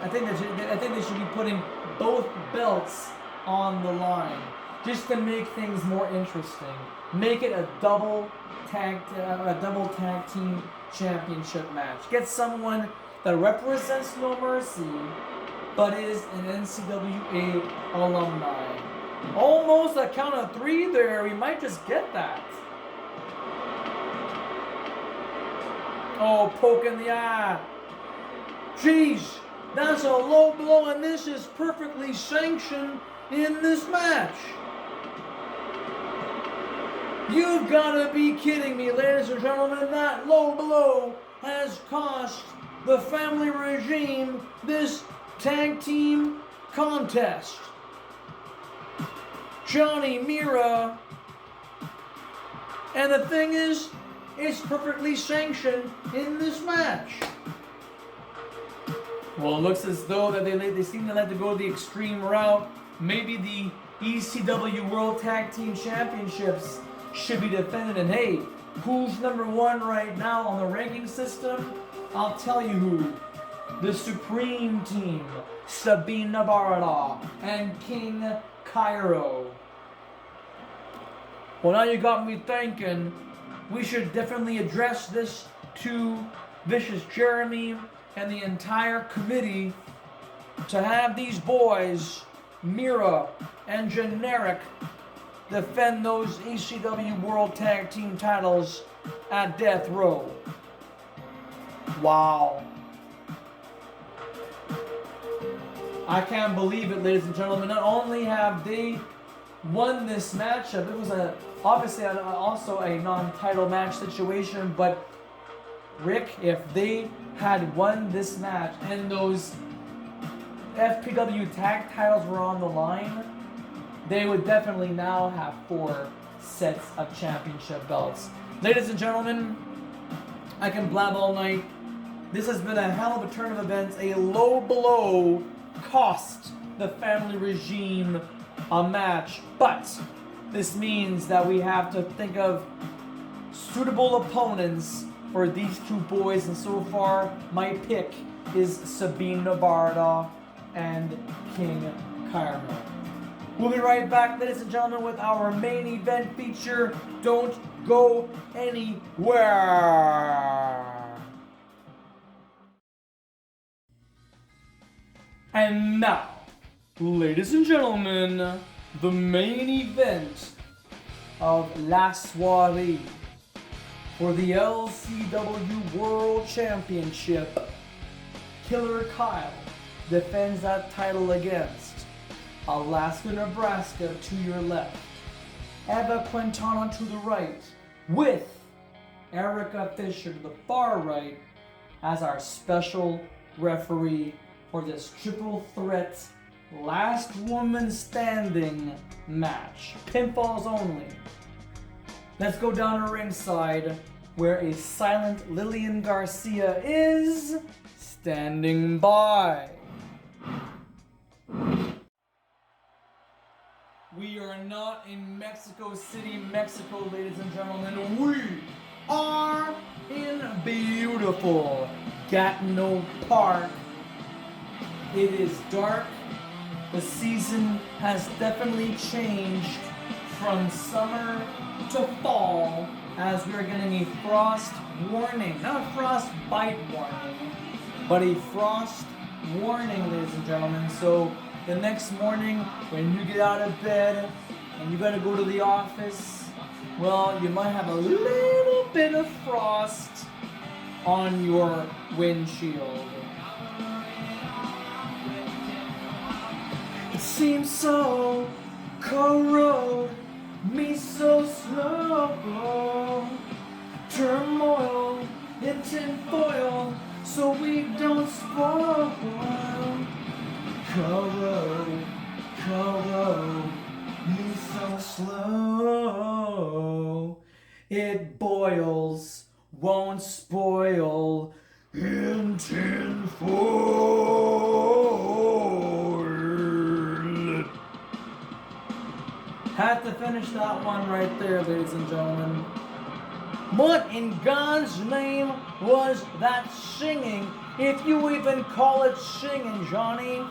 I think they should be putting both belts on the line, just to make things more interesting. Make it a double tag team championship match. Get someone that represents No Mercy, but is an NCWA alumni. Almost a count of 3 there. We might just get that. Oh, poke in the eye. Jeez, that's a low blow, and this is perfectly sanctioned in this match. You've got to be kidding me, ladies and gentlemen. That low blow has cost the family regime this tag team contest. Johnny Mera. And the thing is, it's perfectly sanctioned in this match. Well, it looks as though that they seem to like to go the extreme route. Maybe the ECW World Tag Team Championships should be defended. And hey, who's number 1 right now on the ranking system? I'll tell you who. The Supreme Team, Sabine Navarra and King Cairo. Well, now you got me thinking we should definitely address this to Vicious Jeremy and the entire committee to have these boys, Mera and Generic, defend those ECW World Tag Team titles at Death Row. Wow. I can't believe it, ladies and gentlemen. Not only have they won this matchup, it was obviously also a non-title match situation, but Rick, if they had won this match and those FPW tag titles were on the line, they would definitely now have 4 sets of championship belts. Ladies and gentlemen, I can blab all night. This has been a hell of a turn of events. A low blow cost the family regime a match, but this means that we have to think of suitable opponents for these 2 boys, and so far my pick is Sabine Navarra and King Cairo. We'll be right back, ladies and gentlemen, with our main event feature. Don't go anywhere. And now, ladies and gentlemen, the main event of La Soirée for the LCW World Championship. Killer Kyle defends that title against Alaska, Nebraska to your left, Eva Quintana to the right, with Erika Fisher to the far right as our special referee for this triple threat last woman standing match. Pinfalls only. Let's go down to ringside where a silent Lillian Garcia is standing by. We are not in Mexico City, Mexico, ladies and gentlemen. We are in beautiful Gatineau Park. It is dark. The season has definitely changed from summer to fall as we are getting a frost warning. Not a frost bite warning, but a frost warning, ladies and gentlemen. So the next morning when you get out of bed and you gotta go to the office, well, you might have a little bit of frost on your windshield. It seems so corrode me so slow. Turmoil in tinfoil so we don't spoil. Corrode me so slow. It boils, won't spoil in tinfoil. Had to finish that one right there, ladies and gentlemen. What in God's name was that singing? If you even call it singing, Johnny.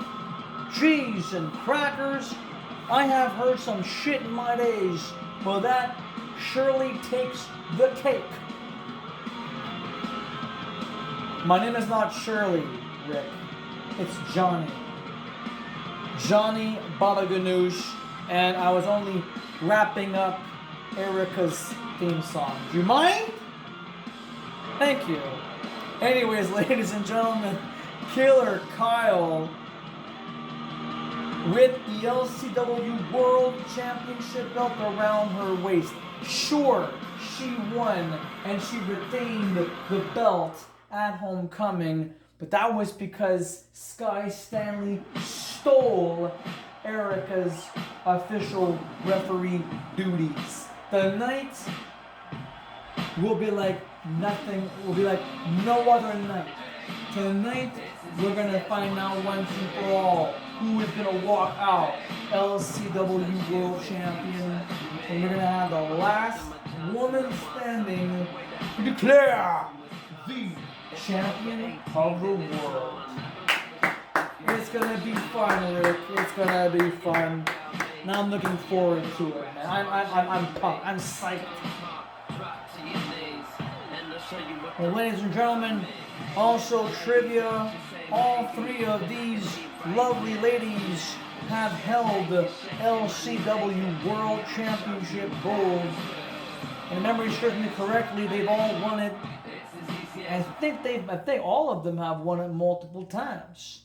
Cheese and crackers. I have heard some shit in my days. Well, that surely takes the cake. My name is not Shirley, Rick. It's Johnny. Johnny Baba Ganoush. And I was only wrapping up Erika's theme song. Do you mind? Thank you. Anyways, ladies and gentlemen, Killer Kyle with the LCW World Championship belt around her waist. Sure, she won and she retained the belt at Homecoming, but that was because Sky Stanley stole Erika's official referee duties. The night will be like nothing, will be like no other night. Tonight, we're gonna find out once and for all who is gonna walk out LCW World Champion, and we're gonna have the last woman standing to declare the champion of the world. It's gonna be fun, Rick. It's gonna be fun. Now I'm looking forward to it, man. I'm pumped. I'm psyched. Well, ladies and gentlemen, also trivia. All three of these lovely ladies have held the LCW World Championship gold. And if memory serves me correctly, they've all won it. I think all of them have won it multiple times.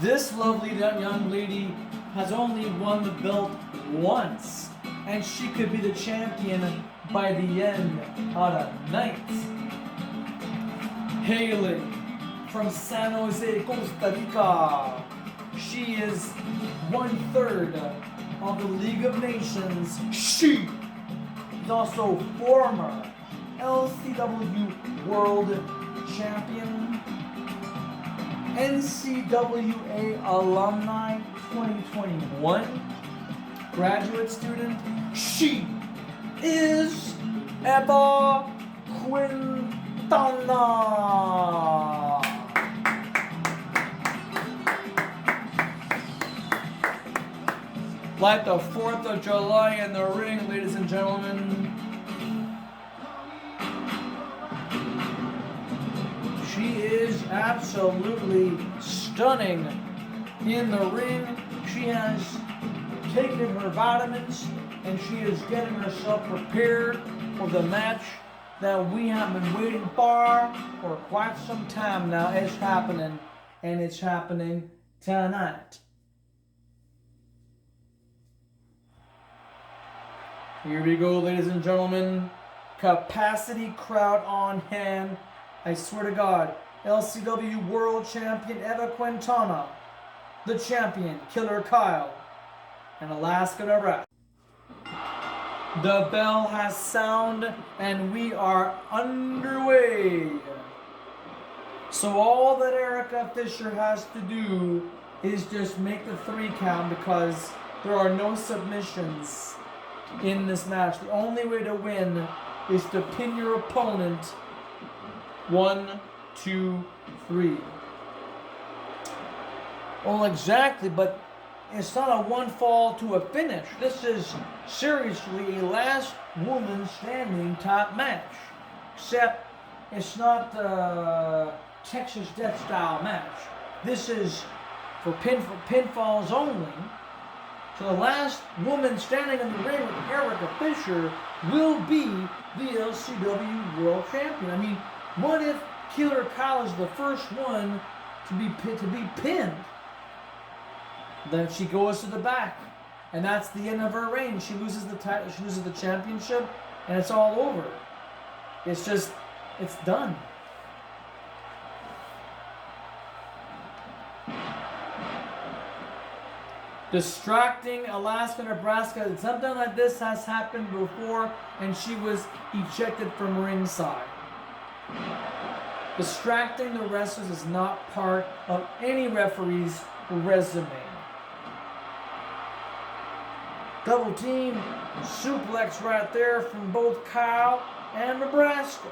This lovely young lady has only won the belt once, and she could be the champion by the end of the night. Hailing from San Jose, Costa Rica, she is 1/3 of the League of Nations. She is also former LCW World Champion, NCWA Alumni 2021 graduate student. She is Eva Quintana. like the 4th of July in the ring, ladies and gentlemen. She is absolutely stunning in the ring. She has taken her vitamins and she is getting herself prepared for the match that we have been waiting for quite some time now. It's happening, and it's happening tonight. Here we go, ladies and gentlemen. Capacity crowd on hand. I swear to God, LCW World Champion Eva Quintana, the champion Killer Kyle, and Alaska Nebraska. The bell has sounded and we are underway. So all that Erika Fisher has to do is just make the 3 count because there are no submissions in this match. The only way to win is to pin your opponent 1, 2, 3. Well, exactly, but it's not a one fall to a finish. This is seriously a last woman standing top match. Except it's not the Texas Death Style match. This is for pinfalls only. So the last woman standing in the ring with Erika Fisher will be the LCW World Champion. I mean, what if Killer Kyle is the first one to be pinned? Then she goes to the back, and that's the end of her reign. She loses the title, she loses the championship, and it's all over. It's done. Distracting Alaska, Nebraska. Something like this has happened before, and she was ejected from ringside. Distracting the wrestlers is not part of any referee's resume. Double team suplex right there from both Kyle and Nebraska.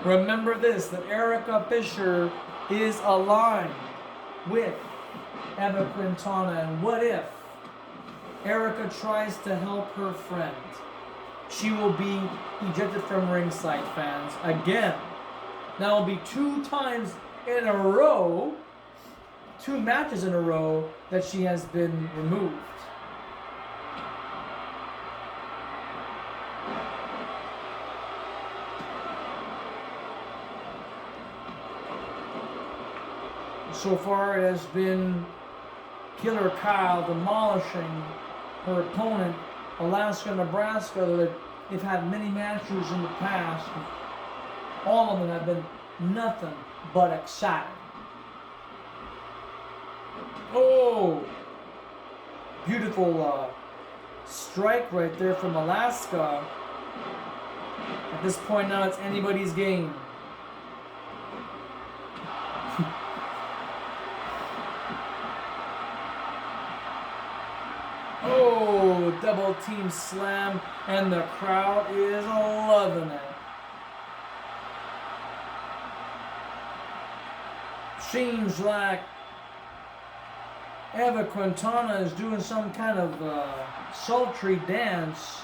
Remember this, that Erika Fisher is aligned with Eva Quintana, and what if Erika tries to help her friend? She will be ejected from ringside, fans, again. Now it'll be 2 times in a row, 2 matches in a row that she has been removed. So far it has been Killer Kyle demolishing her opponent, Alaska, Nebraska. They've had many matches in the past. All of them have been nothing but exciting. Oh! Beautiful strike right there from Alaska. At this point now it's anybody's game. Oh, double team slam, and the crowd is loving it. Seems like Eva Quintana is doing some kind of sultry dance.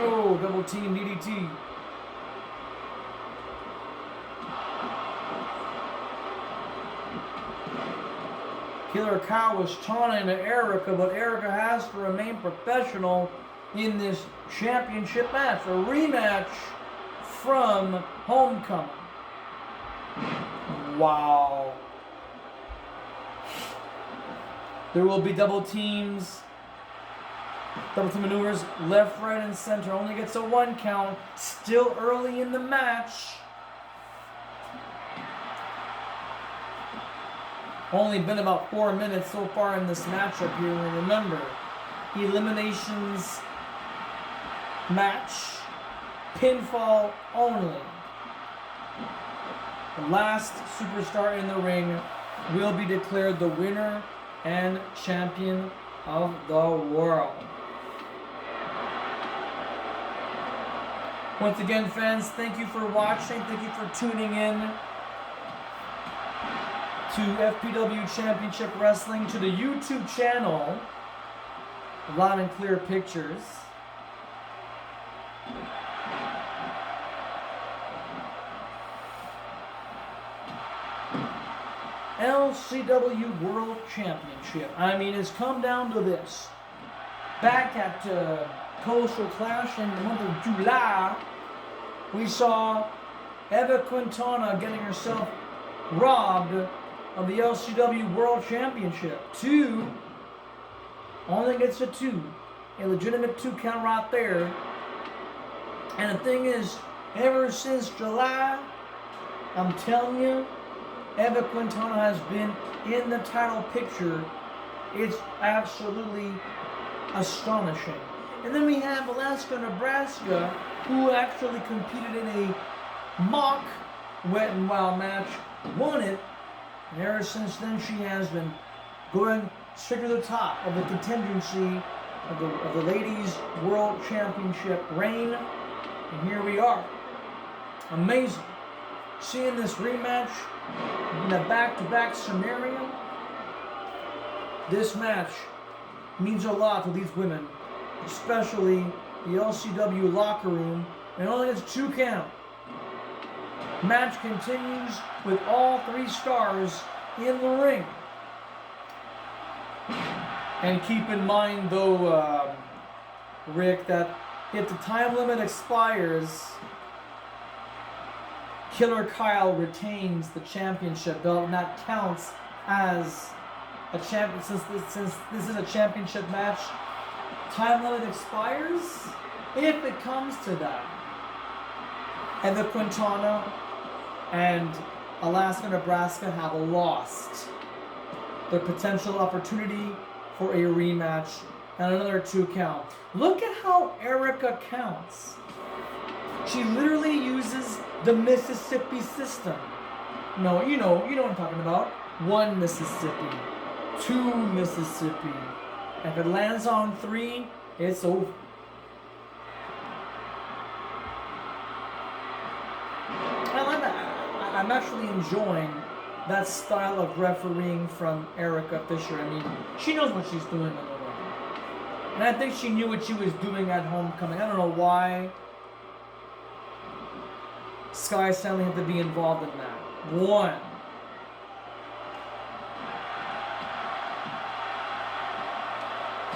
Oh, double team DDT. Killer Kyle was taunting Erika, but Erika has to remain professional in this championship match. A rematch from Homecoming. Wow. There will be double teams. Double team maneuvers, left, right, and center. Only gets a 1 count. Still early in the match. Only been about 4 minutes so far in this matchup here. And remember, eliminations match, pinfall only. The last superstar in the ring will be declared the winner and champion of the world. Once again, fans, thank you for watching. Thank you for tuning in to FPW Championship Wrestling, to the YouTube channel. Loud and clear pictures. LCW World Championship. I mean, it's come down to this. Back at Coastal Clash in the month of July, we saw Eva Quintana getting herself robbed of the LCW World Championship. Only gets a 2. A legitimate 2 count right there. And the thing is, ever since July, I'm telling you, Eva Quintana has been in the title picture. It's absolutely astonishing. And then we have Alaska, Nebraska, who actually competed in a mock Wet and Wild match, won it, and ever since then she has been going straight to the top of the contingency of the Ladies World Championship reign. And here we are. Amazing. Seeing this rematch in a back-to-back scenario. This match means a lot to these women, especially the LCW locker room, and only gets 2 count. Match continues with all 3 stars in the ring. And keep in mind, though, Rick, that if the time limit expires, Killer Kyle retains the championship belt, and that counts as a champion. Since this is a championship match, time limit expires if it comes to that. And the Quintana and Alaska, Nebraska have lost their potential opportunity for a rematch and another 2 count. Look at how Erika counts. She literally uses the Mississippi system. No, you know what I'm talking about. 1 Mississippi, 2 Mississippi. If it lands on 3, it's over. I like that. I'm actually enjoying that style of refereeing from Erika Fisher. I mean, she knows what she's doing in the ring. And I think she knew what she was doing at Homecoming. I don't know why Sky Stanley had to be involved in that. 1.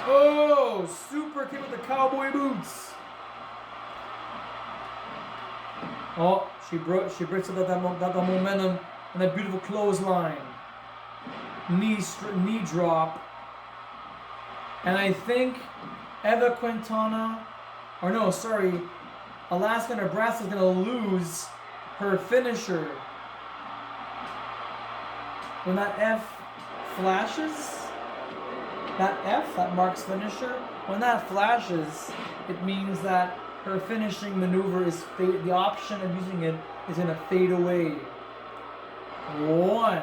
Oh, super kick with the cowboy boots. Oh, she breaks up that momentum and that beautiful clothesline. Knee drop. And I think Eva Quintana, or no, sorry, Alaska, Nebraska is going to lose her finisher. When that F flashes, that F, that marks finisher, when that flashes, it means that her finishing maneuver is the option of using it is going to fade away. 1.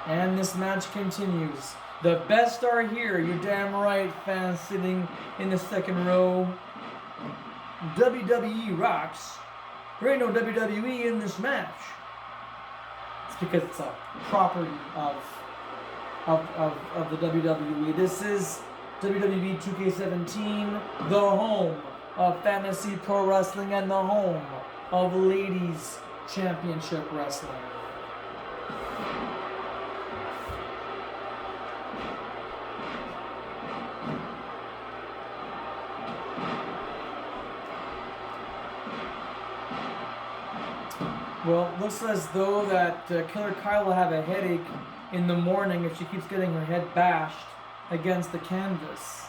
And this match continues. The best are here, you're damn right, fans sitting in the 2nd row. WWE rocks. There ain't no WWE in this match. It's because it's a property of the WWE. This is WWE 2K17, the home of fantasy pro wrestling and the home of ladies championship wrestling. Well, it looks as though that Killer Kyle will have a headache in the morning if she keeps getting her head bashed against the canvas.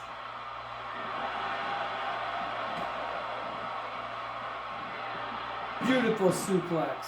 Beautiful suplex.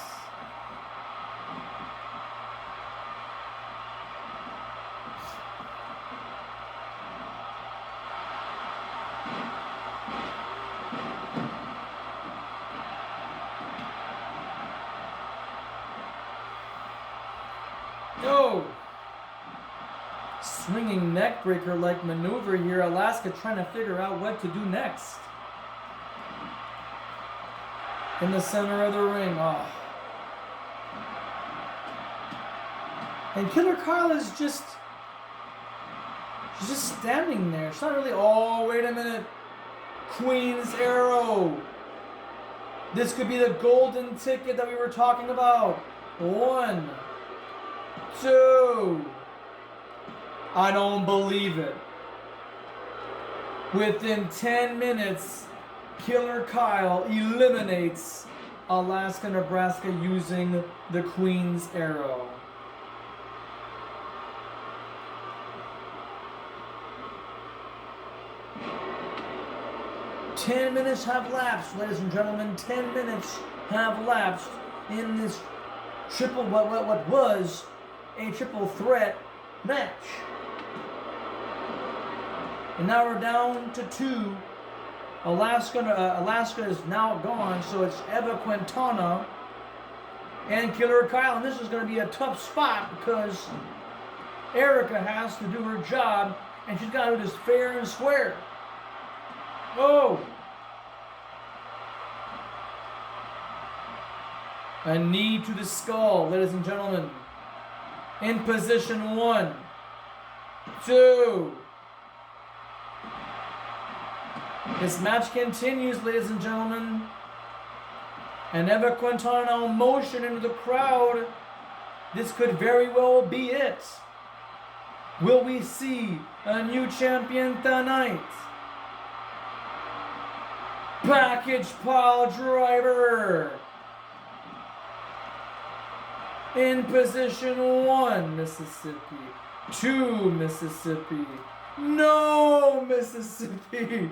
swinging neckbreaker-like maneuver here. Alaska trying to figure out what to do next. In the center of the ring. Oh. And Killer Kyle is just... she's just standing there. She's not really... oh, wait a minute. Queen's Arrow. This could be the golden ticket that we were talking about. 1, 2. I don't believe it. Within 10 minutes, Killer Kyle eliminates Alaska, Nebraska using the Queen's Arrow. "10 minutes have lapsed, ladies and gentlemen. 10 minutes have lapsed in this what was a triple threat match. And now we're down to 2. Alaska is now gone, so it's Eva Quintana and Killer Kyle. And this is going to be a tough spot because Erika has to do her job, and she's got to do this fair and square. Oh! A knee to the skull, ladies and gentlemen. In position 1, 2. This match continues, ladies and gentlemen. And Eva Quintana now motion into the crowd. This could very well be it. Will we see a new champion tonight? Package pile driver. In position 1, Mississippi. 2, Mississippi. No, Mississippi.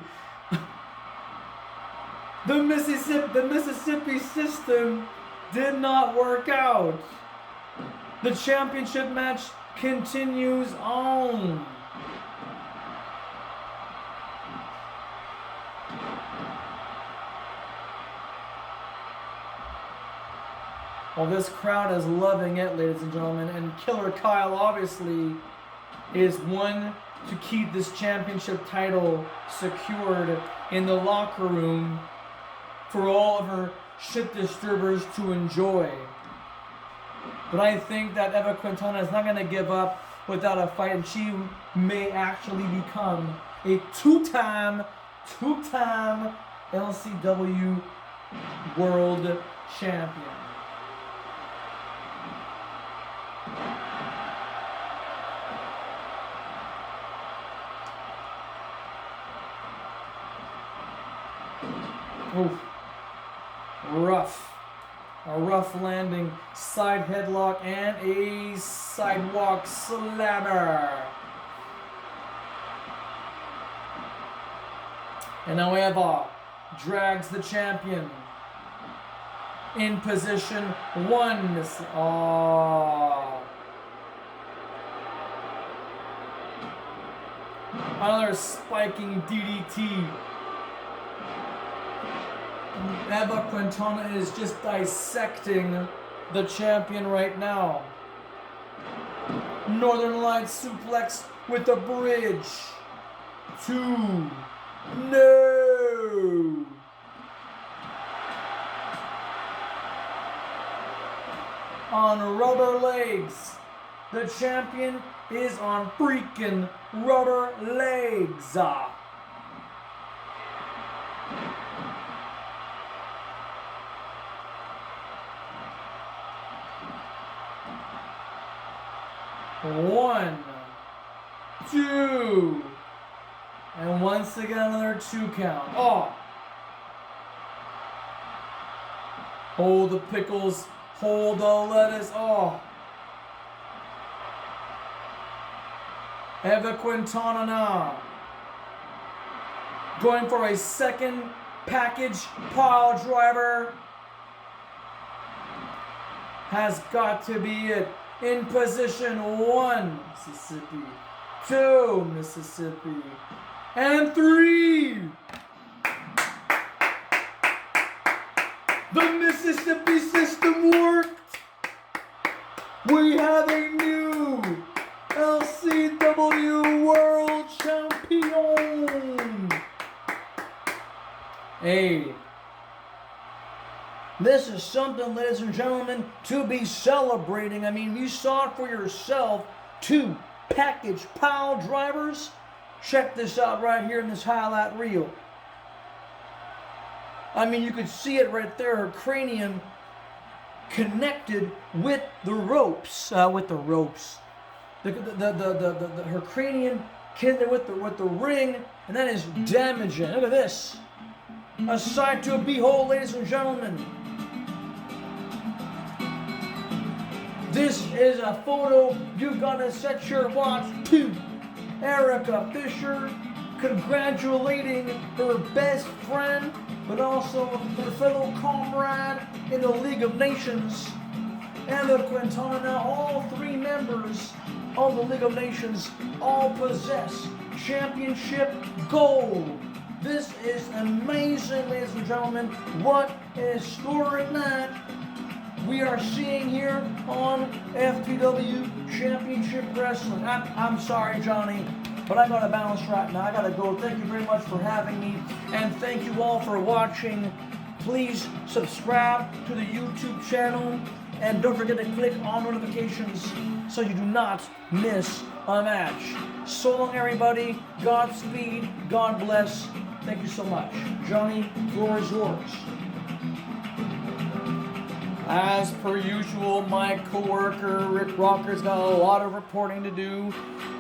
The Mississippi system did not work out. The championship match continues on. Well, this crowd is loving it, ladies and gentlemen, and Killer Kyle obviously is one to keep this championship title secured in the locker room for all of her shit disturbers to enjoy. But I think that Eva Quintana is not going to give up without a fight, and she may actually become a two-time LCW World Champion. Oof. A rough landing, side headlock, and a sidewalk slammer. And now Eva drags the champion in position 1. Oh. Another spiking DDT. Eva Quintana is just dissecting the champion right now. Northern Lights suplex with the bridge. 2. No! On rubber legs. The champion is on freaking rubber legs. One, 2, and once again another 2 count. Oh! Hold the pickles, hold the lettuce. Oh! Eva Quintana now going for a second package pile driver. Has got to be it. In position 1, Mississippi. 2, Mississippi. And 3. The Mississippi system worked. We have a new LCW
FPW World Champion. Hey, this is something, ladies and gentlemen, to be celebrating. I mean, you saw it for yourself. 2 package pile drivers. Check this out right here in this highlight reel. I mean, you could see it right there, her cranium connected with the ropes. Her cranium connected with the ring, and that is damaging. Look at this. A sight to behold, ladies and gentlemen. This is a photo you gotta set your watch to. Erika Fisher congratulating her best friend, but also her fellow comrade in the League of Nations. And the Quintana, all 3 members of the League of Nations, all possess championship gold. This is amazing, ladies and gentlemen. What a historic night we are seeing here on FPW Championship Wrestling. I'm sorry, Johnny, but I gotta bounce right now. I gotta go. Thank you very much for having me, and thank you all for watching. Please subscribe to the YouTube channel, and don't forget to click on notifications so you do not miss a match. So long, everybody. Godspeed. God bless. Thank you so much. Johnny, floor is yours. As per usual, my co-worker Rick Rocker's got a lot of reporting to do.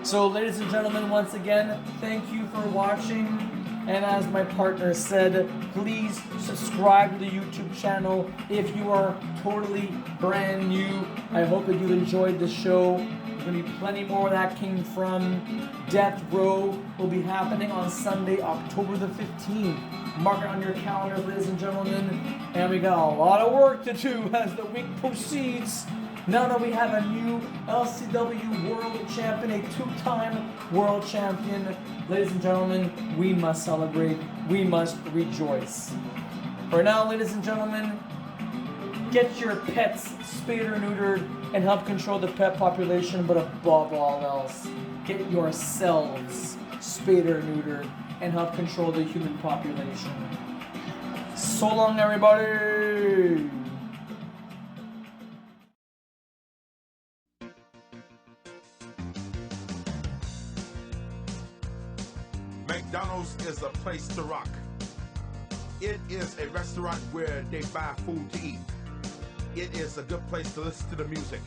So, ladies and gentlemen, once again, thank you for watching. And as my partner said, please subscribe to the YouTube channel if you are totally brand new. I hope that you enjoyed the show. There's going to be plenty more where that came from. Death Row will be happening on Sunday, October the 15th. Mark it on your calendar, ladies and gentlemen. And we got a lot of work to do as the week proceeds. Now that we have a new LCW World Champion, a 2-time World Champion, ladies and gentlemen, we must celebrate. We must rejoice. For now, ladies and gentlemen, get your pets spayed or neutered and help control the pet population, but above all else, get yourselves spayed or neutered and help control the human population. So long, everybody!
McDonald's is a place to rock. It is a restaurant where they buy food to eat. It is a good place to listen to the music.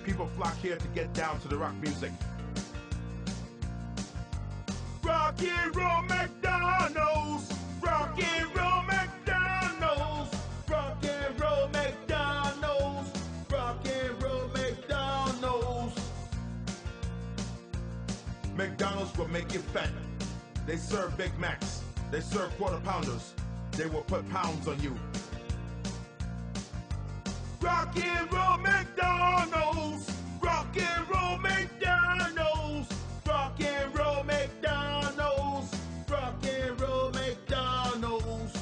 People flock here to get down to the rock music. Rock and roll McDonald's! Rock and roll McDonald's! Rock and roll McDonald's! Rock and roll McDonald's! McDonald's will make you fat. They serve Big Macs. They serve quarter pounders. They will put pounds on you. Rock and roll McDonald's! Rock and roll McDonald's! Rock and roll McDonald's! Rock and roll McDonald's!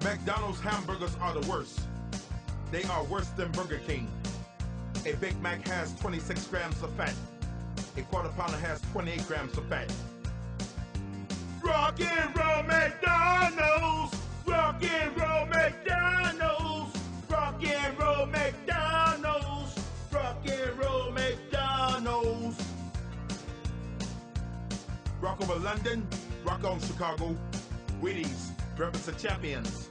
McDonald's hamburgers are the worst. They are worse than Burger King. A Big Mac has 26 grams of fat. A quarter pounder has 28 grams of fat. Rock and roll McDonald's! Rock and roll McDonald's! Rock and roll McDonald's! Rock and roll McDonald's! Rock over London, rock on Chicago. Wheaties, represent champions.